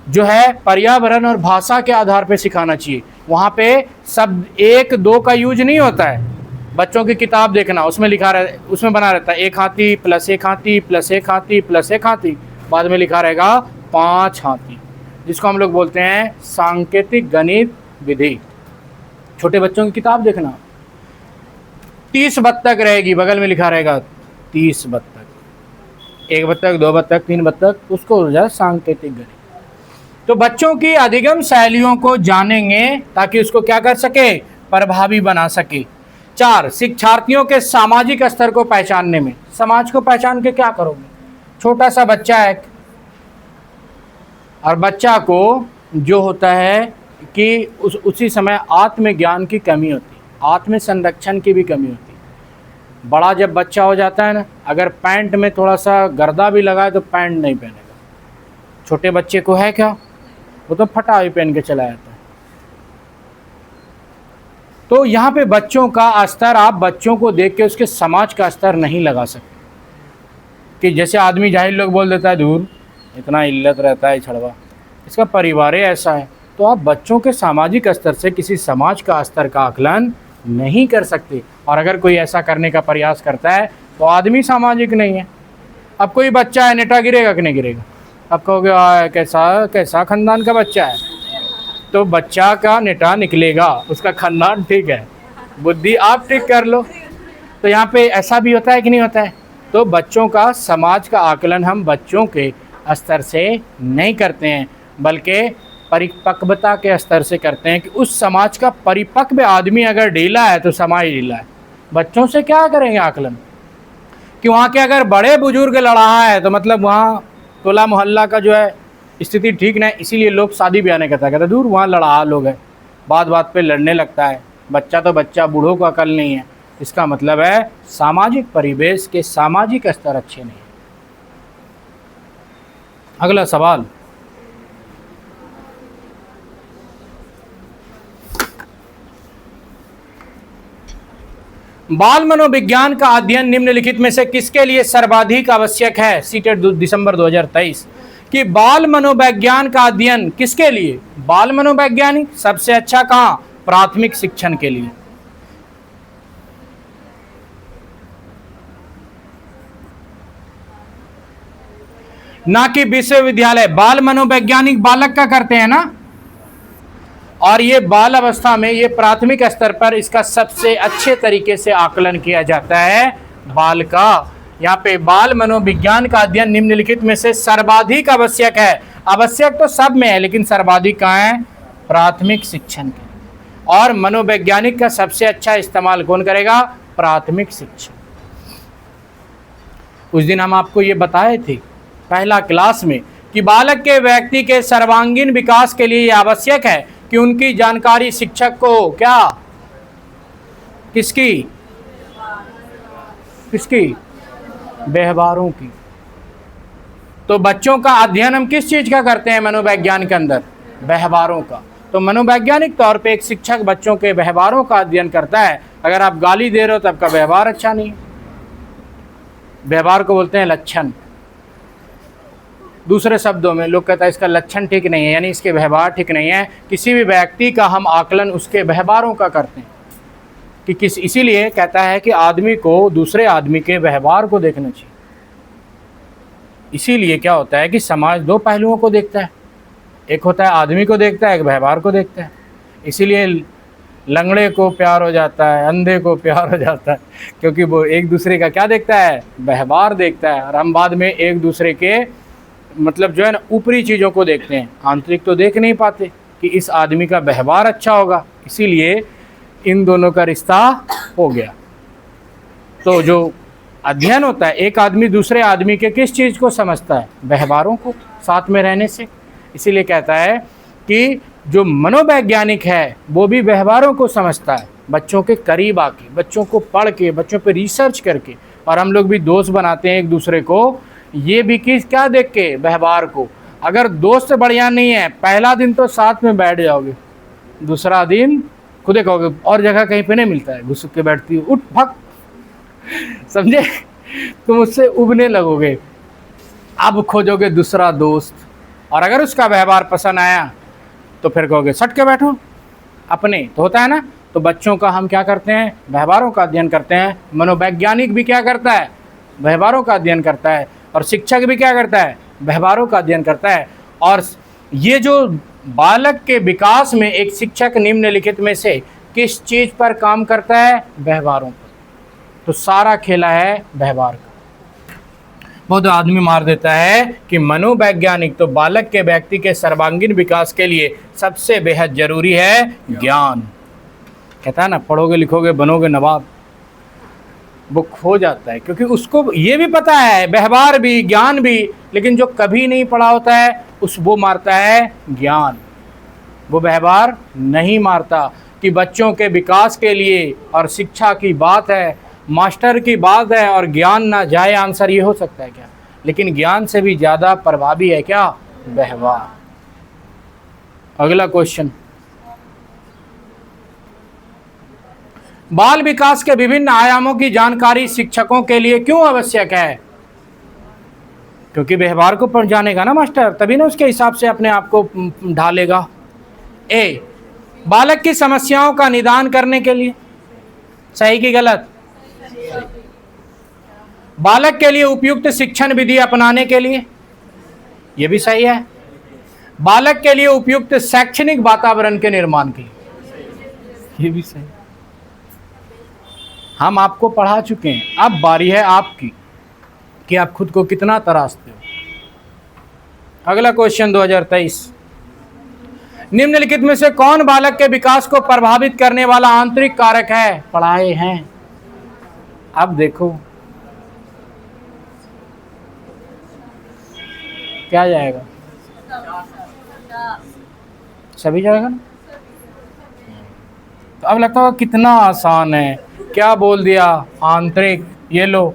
जो है पर्यावरण और भाषा के आधार पर सिखाना चाहिए। वहाँ पे शब्द 1 2 का यूज नहीं होता है। बच्चों की किताब देखना, उसमें लिखा रहे, उसमें बना रहता है 1 हाथी + 1 हाथी + 1 हाथी + 1 हाथी, बाद में लिखा रहेगा 5 हाथी, जिसको हम लोग बोलते हैं सांकेतिक गणित विधि। छोटे बच्चों की किताब देखना, 30 बत्तख रहेगी, बगल में लिखा रहेगा 30 बत्तख, 1 बत्तख 2 बत्तख 3 बत्तख, उसको हो जाए सांकेतिक गणित। तो बच्चों की अधिगम शैलियों को जानेंगे ताकि उसको क्या कर सके, प्रभावी बना सके। 4 शिक्षार्थियों के सामाजिक स्तर को पहचानने में, समाज को पहचान के क्या करोगे? छोटा सा बच्चा है, और बच्चा को जो होता है कि उसी समय आत्मज्ञान की कमी होती है, आत्म संरक्षण की भी कमी होती है। बड़ा जब बच्चा हो जाता है ना, अगर पैंट में थोड़ा सा गर्दा भी लगा है तो पैंट नहीं पहनेगा। छोटे बच्चे को है क्या, वो तो फटा हुई पहन के चला जाता है। तो यहाँ पे बच्चों का स्तर, आप बच्चों को देख के उसके समाज का स्तर नहीं लगा सकते। कि जैसे आदमी जाहिल लोग बोल देता है दूर इतना इल्लत रहता है छड़वा, इसका परिवार ही ऐसा है। तो आप बच्चों के सामाजिक स्तर से किसी समाज का स्तर का आकलन नहीं कर सकते। और अगर कोई ऐसा करने का प्रयास करता है तो आदमी सामाजिक नहीं है। अब कोई बच्चा है, नेटा गिरेगा कि नहीं गिरेगा? अब कहोगे कैसा कैसा खानदान का बच्चा है, तो बच्चा का नेटा निकलेगा, उसका खानदान ठीक है, बुद्धि आप ठीक कर लो। तो यहाँ पे ऐसा भी होता है कि नहीं होता है? तो बच्चों का समाज का आकलन हम बच्चों के स्तर से नहीं करते हैं, बल्कि परिपक्वता के स्तर से करते हैं कि उस समाज का परिपक्व आदमी अगर ढीला है तो समाज ढीला है। बच्चों से क्या करेंगे आकलन? कि वहाँ के अगर बड़े बुजुर्ग लड़ाहा है तो मतलब वहाँ टोला मोहल्ला का जो है स्थिति ठीक नहीं, इसीलिए लोग शादी ब्याह नहीं करता, कहता दूर वहाँ लड़ाहा लोग हैं, बात बात पे लड़ने लगता है। बच्चा तो बच्चा, बूढ़ों को अकल नहीं है। इसका मतलब है सामाजिक परिवेश के सामाजिक स्तर अच्छे नहीं है। अगला सवाल, बाल मनोविज्ञान का अध्ययन निम्नलिखित में से किसके लिए सर्वाधिक आवश्यक है? सीटेट दिसंबर 2023 कि बाल मनोविज्ञान का अध्ययन किसके लिए? बाल मनोवैज्ञानिक सबसे अच्छा कहाँ? प्राथमिक शिक्षण के लिए। ना कि विश्वविद्यालय। बाल मनोवैज्ञानिक बालक का करते हैं ना, और ये बाल अवस्था में, ये प्राथमिक स्तर पर इसका सबसे अच्छे तरीके से आकलन किया जाता है बाल का। यहाँ पे बाल मनोविज्ञान का अध्ययन निम्नलिखित में से सर्वाधिक आवश्यक है। आवश्यक तो सब में है, लेकिन सर्वाधिक कहाँ है? प्राथमिक शिक्षण के। और मनोवैज्ञानिक का सबसे अच्छा इस्तेमाल कौन करेगा? प्राथमिक शिक्षण। उस दिन हम आपको ये बताए थे पहला क्लास में कि बालक के व्यक्ति के सर्वांगीण विकास के लिए यह आवश्यक है कि उनकी जानकारी शिक्षक को क्या? किसकी? किसकी? व्यवहारों की। तो बच्चों का अध्ययन हम किस चीज का करते हैं मनोविज्ञान के अंदर? व्यवहारों का। तो मनोवैज्ञानिक तौर पे एक शिक्षक बच्चों के व्यवहारों का अध्ययन करता है। अगर आप गाली दे रहे हो तो आपका व्यवहार अच्छा नहीं है। व्यवहार को बोलते हैं लक्षण। दूसरे शब्दों में लोग कहता है इसका लक्षण ठीक नहीं है, यानी इसके व्यवहार ठीक नहीं है। किसी भी व्यक्ति का हम आकलन उसके व्यवहारों का करते हैं कि किस, इसीलिए कहता है कि आदमी को दूसरे आदमी के व्यवहार को देखना चाहिए। इसीलिए क्या होता है कि समाज दो पहलुओं को देखता है, एक होता है आदमी को देखता है, एक व्यवहार को देखता है। इसीलिए लंगड़े को प्यार हो जाता है, अंधे को प्यार हो जाता है, क्योंकि वो एक दूसरे का क्या देखता है? व्यवहार देखता है। और हम बाद में एक दूसरे के मतलब जो है ना ऊपरी चीज़ों को देखते हैं, आंतरिक तो देख नहीं पाते कि इस आदमी का व्यवहार अच्छा होगा। इसीलिए इन दोनों का रिश्ता हो गया। तो जो अध्ययन होता है, एक आदमी दूसरे आदमी के किस चीज़ को समझता है? व्यवहारों को, साथ में रहने से। इसीलिए कहता है कि जो मनोवैज्ञानिक है वो भी व्यवहारों को समझता है, बच्चों के करीब आके, बच्चों को पढ़ के, बच्चों पे रिसर्च करके। और हम लोग भी दोस्त बनाते हैं एक दूसरे को, ये भी किस क्या देख के? व्यवहार को। अगर दोस्त बढ़िया नहीं है, पहला दिन तो साथ में बैठ जाओगे, दूसरा दिन खुदे कहोगे और जगह कहीं पे नहीं मिलता है, घुस के बैठती हो, उठ भग, समझे? तुम उससे उबने लगोगे, अब खोजोगे दूसरा दोस्त। और अगर उसका व्यवहार पसंद आया तो फिर कहोगे सट के बैठो अपने, तो होता है ना। तो बच्चों का हम क्या करते हैं? व्यवहारों का अध्ययन करते हैं। मनोवैज्ञानिक भी क्या करता है? व्यवहारों का अध्ययन करता है। और शिक्षक भी क्या करता है? व्यवहारों का अध्ययन करता है। और ये जो बालक के विकास में एक शिक्षक निम्नलिखित में से किस चीज़ पर काम करता है? व्यवहारों पर। तो सारा खेला है व्यवहार का। बहुत आदमी मार देता है कि मनोवैज्ञानिक तो बालक के व्यक्ति के सर्वांगीण विकास के लिए सबसे बेहद जरूरी है ज्ञान। कहता है ना, पढ़ोगे लिखोगे बनोगे नवाब। वो खो जाता है क्योंकि उसको ये भी पता है व्यवहार भी ज्ञान भी, लेकिन जो कभी नहीं पढ़ा होता है वो मारता है ज्ञान, वो व्यवहार नहीं मारता। कि बच्चों के विकास के लिए और शिक्षा की बात है, मास्टर की बात है, और ज्ञान ना जाए, आंसर ये हो सकता है क्या? लेकिन ज्ञान से भी ज़्यादा प्रभावी है क्या? व्यवहार। अगला क्वेश्चन, बाल विकास के विभिन्न आयामों की जानकारी शिक्षकों के लिए क्यों आवश्यक है? क्योंकि व्यवहार को जानेगा ना मास्टर, तभी ना उसके हिसाब से अपने आप को ढालेगा। ए, बालक की समस्याओं का निदान करने के लिए। सही कि गलत? बालक के लिए उपयुक्त शिक्षण विधि अपनाने के लिए। यह भी सही है। बालक के लिए उपयुक्त शैक्षणिक वातावरण के निर्माण के लिए। यह भी सही। हम आपको पढ़ा चुके हैं, अब बारी है आपकी कि आप खुद को कितना तराशते हो। अगला क्वेश्चन 2023, निम्नलिखित में से कौन बालक के विकास को प्रभावित करने वाला आंतरिक कारक है? पढ़ाए हैं। अब देखो क्या जाएगा, सभी जाएगा ना। तो अब लगता होगा कितना आसान है। क्या बोल दिया? आंतरिक। ये लो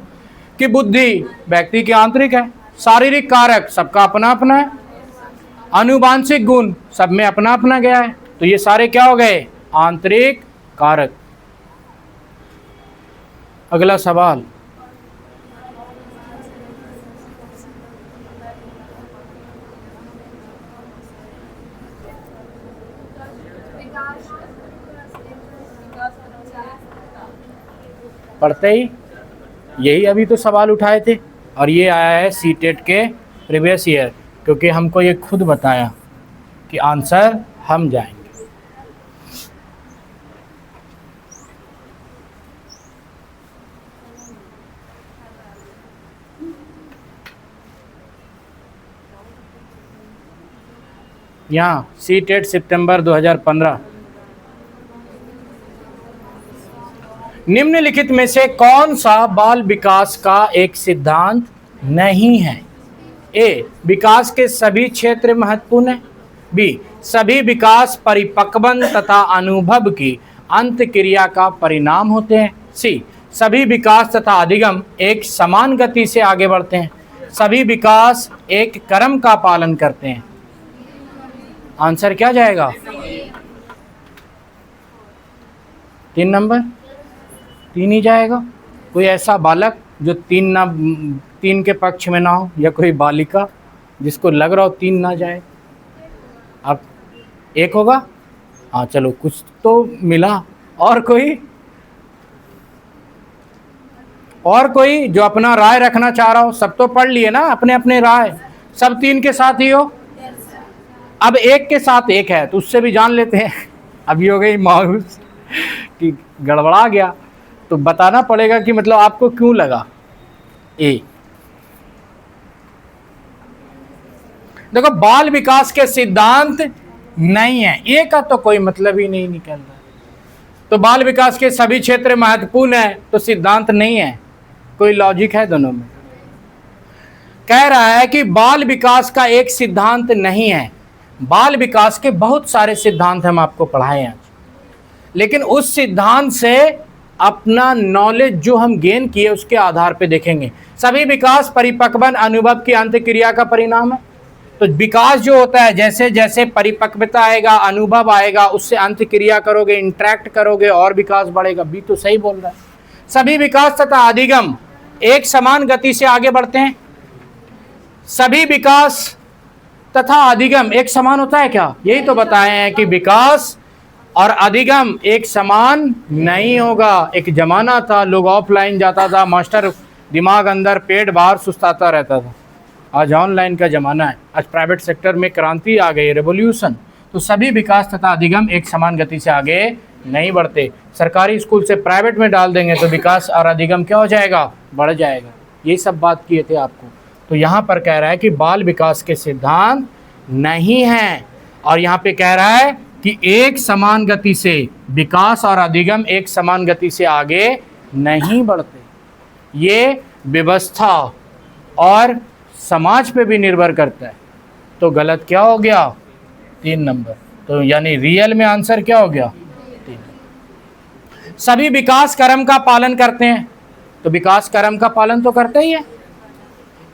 कि बुद्धि व्यक्ति की आंतरिक है, शारीरिक कारक सबका अपना अपना है, आनुवांशिक गुण सब में अपना अपना गया है। तो ये सारे क्या हो गए? आंतरिक कारक। अगला सवाल, पढ़ते ही यही अभी तो सवाल उठाए थे, और ये आया है सीटेट के प्रीवियस ईयर, क्योंकि हमको ये खुद बताया कि आंसर हम जाएंगे। यहाँ सीटेट सितंबर 2015। निम्नलिखित में से कौन सा बाल विकास का एक सिद्धांत नहीं है? ए, विकास के सभी क्षेत्र महत्वपूर्ण है। बी, सभी विकास परिपक्वन तथा अनुभव की अंत क्रिया का परिणाम होते हैं। सी, सभी विकास तथा अधिगम एक समान गति से आगे बढ़ते हैं। सभी विकास एक क्रम का पालन करते हैं। आंसर क्या जाएगा? 3 नंबर, 3 ही जाएगा। कोई ऐसा बालक जो 3 के पक्ष में ना हो, या कोई बालिका जिसको लग रहा हो 3 ना जाए। अब 1 होगा। हाँ चलो, कुछ तो मिला। और कोई जो अपना राय रखना चाह रहा हो? सब तो पढ़ लिए ना अपने अपने राय, सब 3 के साथ ही हो। अब 1 के साथ 1 है तो उससे भी जान लेते हैं। अभी हो गई मायूस कि गड़बड़ा गया, तो बताना पड़ेगा कि मतलब आपको क्यों लगा ए। देखो, बाल विकास के सिद्धांत नहीं है, ए का तो कोई मतलब ही नहीं निकल रहा। तो बाल विकास के सभी क्षेत्र महत्वपूर्ण है तो सिद्धांत नहीं है, कोई लॉजिक है दोनों में? कह रहा है कि बाल विकास का एक सिद्धांत नहीं है। बाल विकास के बहुत सारे सिद्धांत हम आपको पढ़ाए हैं, लेकिन उस सिद्धांत से अपना नॉलेज जो हम गेन किए उसके आधार पे देखेंगे। सभी विकास परिपक्वन अनुभव की अंत क्रिया का परिणाम है। तो विकास जो होता है, जैसे जैसे परिपक्वता आएगा, अनुभव आएगा, उससे अंत क्रिया करोगे, इंटरेक्ट करोगे और विकास बढ़ेगा। बी तो सही बोल रहा है। सभी विकास तथा अधिगम एक समान गति से आगे बढ़ते हैं। सभी विकास तथा अधिगम एक समान होता है क्या? यही तो बताए हैं कि विकास और अधिगम एक समान नहीं होगा। एक जमाना था लोग ऑफलाइन जाता था, मास्टर दिमाग अंदर पेट बाहर सुस्ताता रहता था। आज ऑनलाइन का जमाना है, आज प्राइवेट सेक्टर में क्रांति आ गई, रेवोल्यूशन। तो सभी विकास तथा अधिगम एक समान गति से आगे नहीं बढ़ते। सरकारी स्कूल से प्राइवेट में डाल देंगे तो विकास और अधिगम क्या हो जाएगा? बढ़ जाएगा। यही सब बात किए थे आपको। तो यहाँ पर कह रहा है कि बाल विकास के सिद्धांत नहीं है, और यहाँ पे कह रहा है कि एक समान गति से विकास और अधिगम एक समान गति से आगे नहीं बढ़ते। ये व्यवस्था और समाज पे भी निर्भर करता है। तो गलत क्या हो गया? 3 नंबर। तो यानी रियल में आंसर क्या हो गया? 3। सभी विकास क्रम का पालन करते हैं। तो विकास क्रम का पालन तो करते ही है।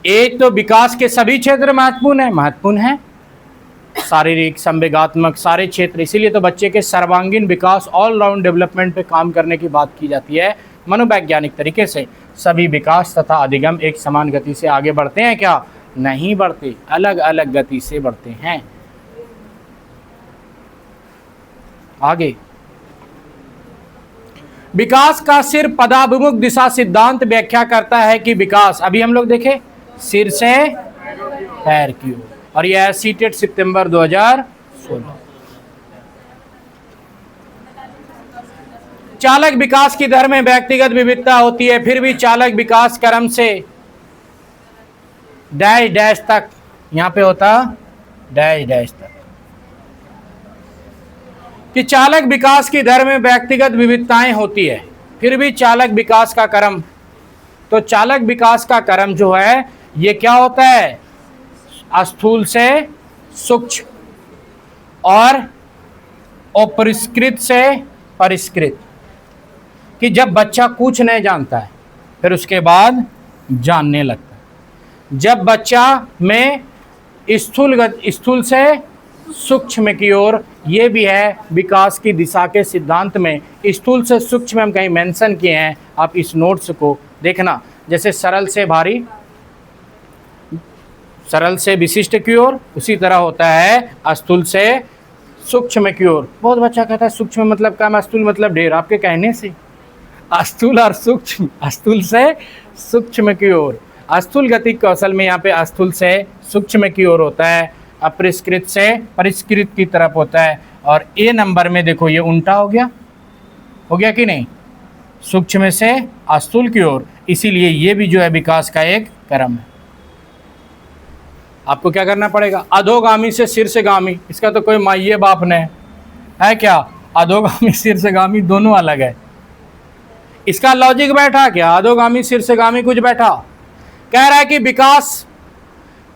एक तो विकास के सभी क्षेत्र महत्वपूर्ण है, शारीरिक, संवेगात्मक, सारे क्षेत्र। इसीलिए तो बच्चे के सर्वांगीण विकास, ऑल राउंड डेवलपमेंट पे काम करने की बात की जाती है। मनोवैज्ञानिक तरीके से सभी विकास तथा अधिगम एक समान गति से आगे बढ़ते हैं क्या? नहीं बढ़ते, अलग अलग गति से बढ़ते हैं। आगे, विकास का सिर पदाभिमुख दिशा सिद्धांत व्याख्या करता है कि विकास, अभी हम लोग देखें, सिर से पैर की ओर, और यह सीटेड सितंबर 2016। चालक विकास की दर में व्यक्तिगत विविधता होती है, फिर भी चालक विकास क्रम से डैश डैश तक, यहां पे होता डैश डैश तक, कि चालक विकास की दर में व्यक्तिगत विविधताएं होती है, फिर भी चालक विकास का क्रम, तो चालक विकास का क्रम जो है ये क्या होता है? स्थूल से सूक्ष्म और अपरिष्कृत से परिष्कृत, कि जब बच्चा कुछ नहीं जानता है फिर उसके बाद जानने लगता है। जब बच्चा में स्थूल से सूक्ष्म की ओर, ये भी है विकास की दिशा के सिद्धांत में। स्थूल से सूक्ष्म हम कहीं मेंशन किए हैं, आप इस नोट्स को देखना। जैसे सरल से भारी, सरल से विशिष्ट की ओर, उसी तरह होता है स्थूल से सूक्ष्म की ओर। बहुत बच्चा कहता है सूक्ष्म मतलब क्या, स्थूल मतलब ढेर, आपके कहने से स्थूल और सूक्ष्म, स्थूल से सूक्ष्म की ओर। स्थूल गति कौशल में यहाँ पे स्थूल से सूक्ष्म की ओर होता है, अपरिष्कृत से परिष्कृत की तरफ होता है। और ए नंबर में देखो ये उल्टा हो गया कि नहीं, सूक्ष्म से स्थूल की ओर, इसीलिए ये भी जो है विकास का एक क्रम है। आपको क्या करना पड़ेगा? अधोगामी से शीर्षगामी, इसका तो कोई माइये बाप नहीं है क्या? अधोगामी शीर्षगामी दोनों अलग है। इसका लॉजिक बैठा क्या? अधोगामी शीर्षगामी कुछ बैठा? कह रहा है कि विकास,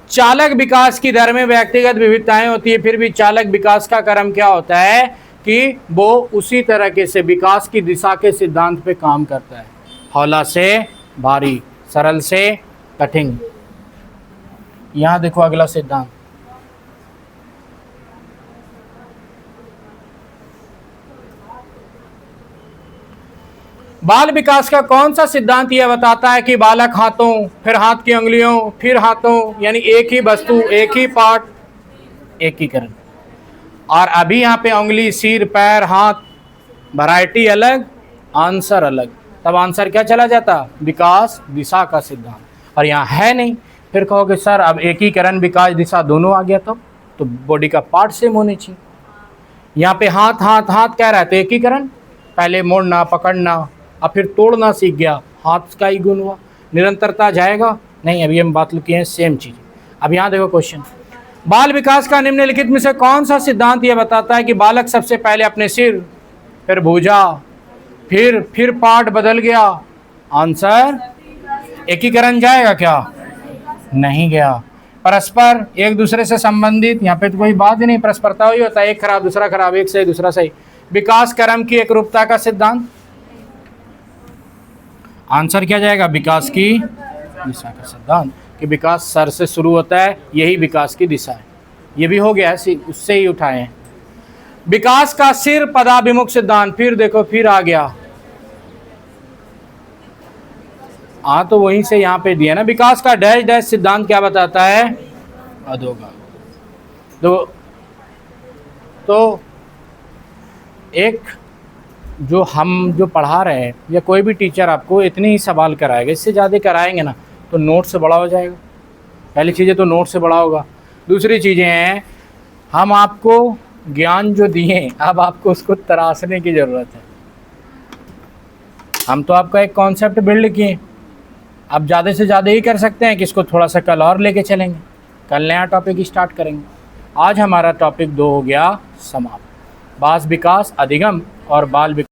चालक विकास की दर में व्यक्तिगत विविधताएं होती है, फिर भी चालक विकास का क्रम क्या होता है कि वो उसी तरीके से विकास की दिशा के सिद्धांत पे काम करता है। हौला से भारी, सरल से कठिन। यहां देखो अगला सिद्धांत, बाल विकास का कौन सा सिद्धांत यह बताता है कि बालक हाथों, फिर हाथ की उंगलियों, फिर हाथों, यानी एक ही वस्तु, एक ही पार्ट, एकीकरण। और अभी यहाँ पे उंगली, सिर, पैर, हाथ, वैरायटी अलग, आंसर अलग, तब आंसर क्या चला जाता? विकास दिशा का सिद्धांत। और यहाँ है नहीं, फिर कहोगे सर अब एकीकरण विकास दिशा दोनों आ गया, तो बॉडी का पार्ट सेम होने चाहिए। यहाँ पे हाथ हाथ हाथ कह रहा है तो एकीकरण, पहले मोड़ना, पकड़ना, अब फिर तोड़ना सीख गया, हाथ का ही गुण हुआ। निरंतरता जाएगा नहीं, अभी हम बात किए हैं सेम चीज़। अब यहाँ देखो क्वेश्चन, बाल विकास का निम्नलिखित में से कौन सा सिद्धांत यह बताता है कि बालक सबसे पहले अपने सिर, फिर भुजा, फिर पार्ट बदल गया? आंसर एकीकरण जाएगा क्या? नहीं गया। परस्पर एक दूसरे से संबंधित, यहाँ पे तो कोई बात ही नहीं, परस्परता ही होता है, एक खराब दूसरा खराब, एक सही दूसरा सही। विकास क्रम की एकरूपता का सिद्धांत, आंसर क्या जाएगा? विकास की दिशा का सिद्धांत, कि विकास सर से शुरू होता है, यही विकास की दिशा है। ये भी हो गया है, उससे ही उठाए हैं। विकास का सिर पदाभिमुख सिद्धांत, फिर देखो फिर आ गया, हाँ तो वहीं से यहाँ पे दिया ना। विकास का डैश डैश सिद्धांत क्या बताता है? अधोगामी। तो एक जो हम जो पढ़ा रहे हैं, या कोई भी टीचर आपको इतने ही सवाल कराएगा, इससे ज़्यादा कराएंगे ना तो नोट से बड़ा हो जाएगा। पहली चीज़ें तो नोट से बड़ा होगा, दूसरी चीज़ें हैं हम आपको ज्ञान जो दिए, अब आपको उसको तराशने की ज़रूरत है। हम तो आपका एक कॉन्सेप्ट बिल्ड किए, अब ज़्यादा से ज़्यादा ही कर सकते हैं कि इसको थोड़ा सा कल और लेके चलेंगे, कल नया टॉपिक स्टार्ट करेंगे। आज हमारा टॉपिक 2 हो गया समाप्त। बाल विकास, अधिगम और बाल विकास।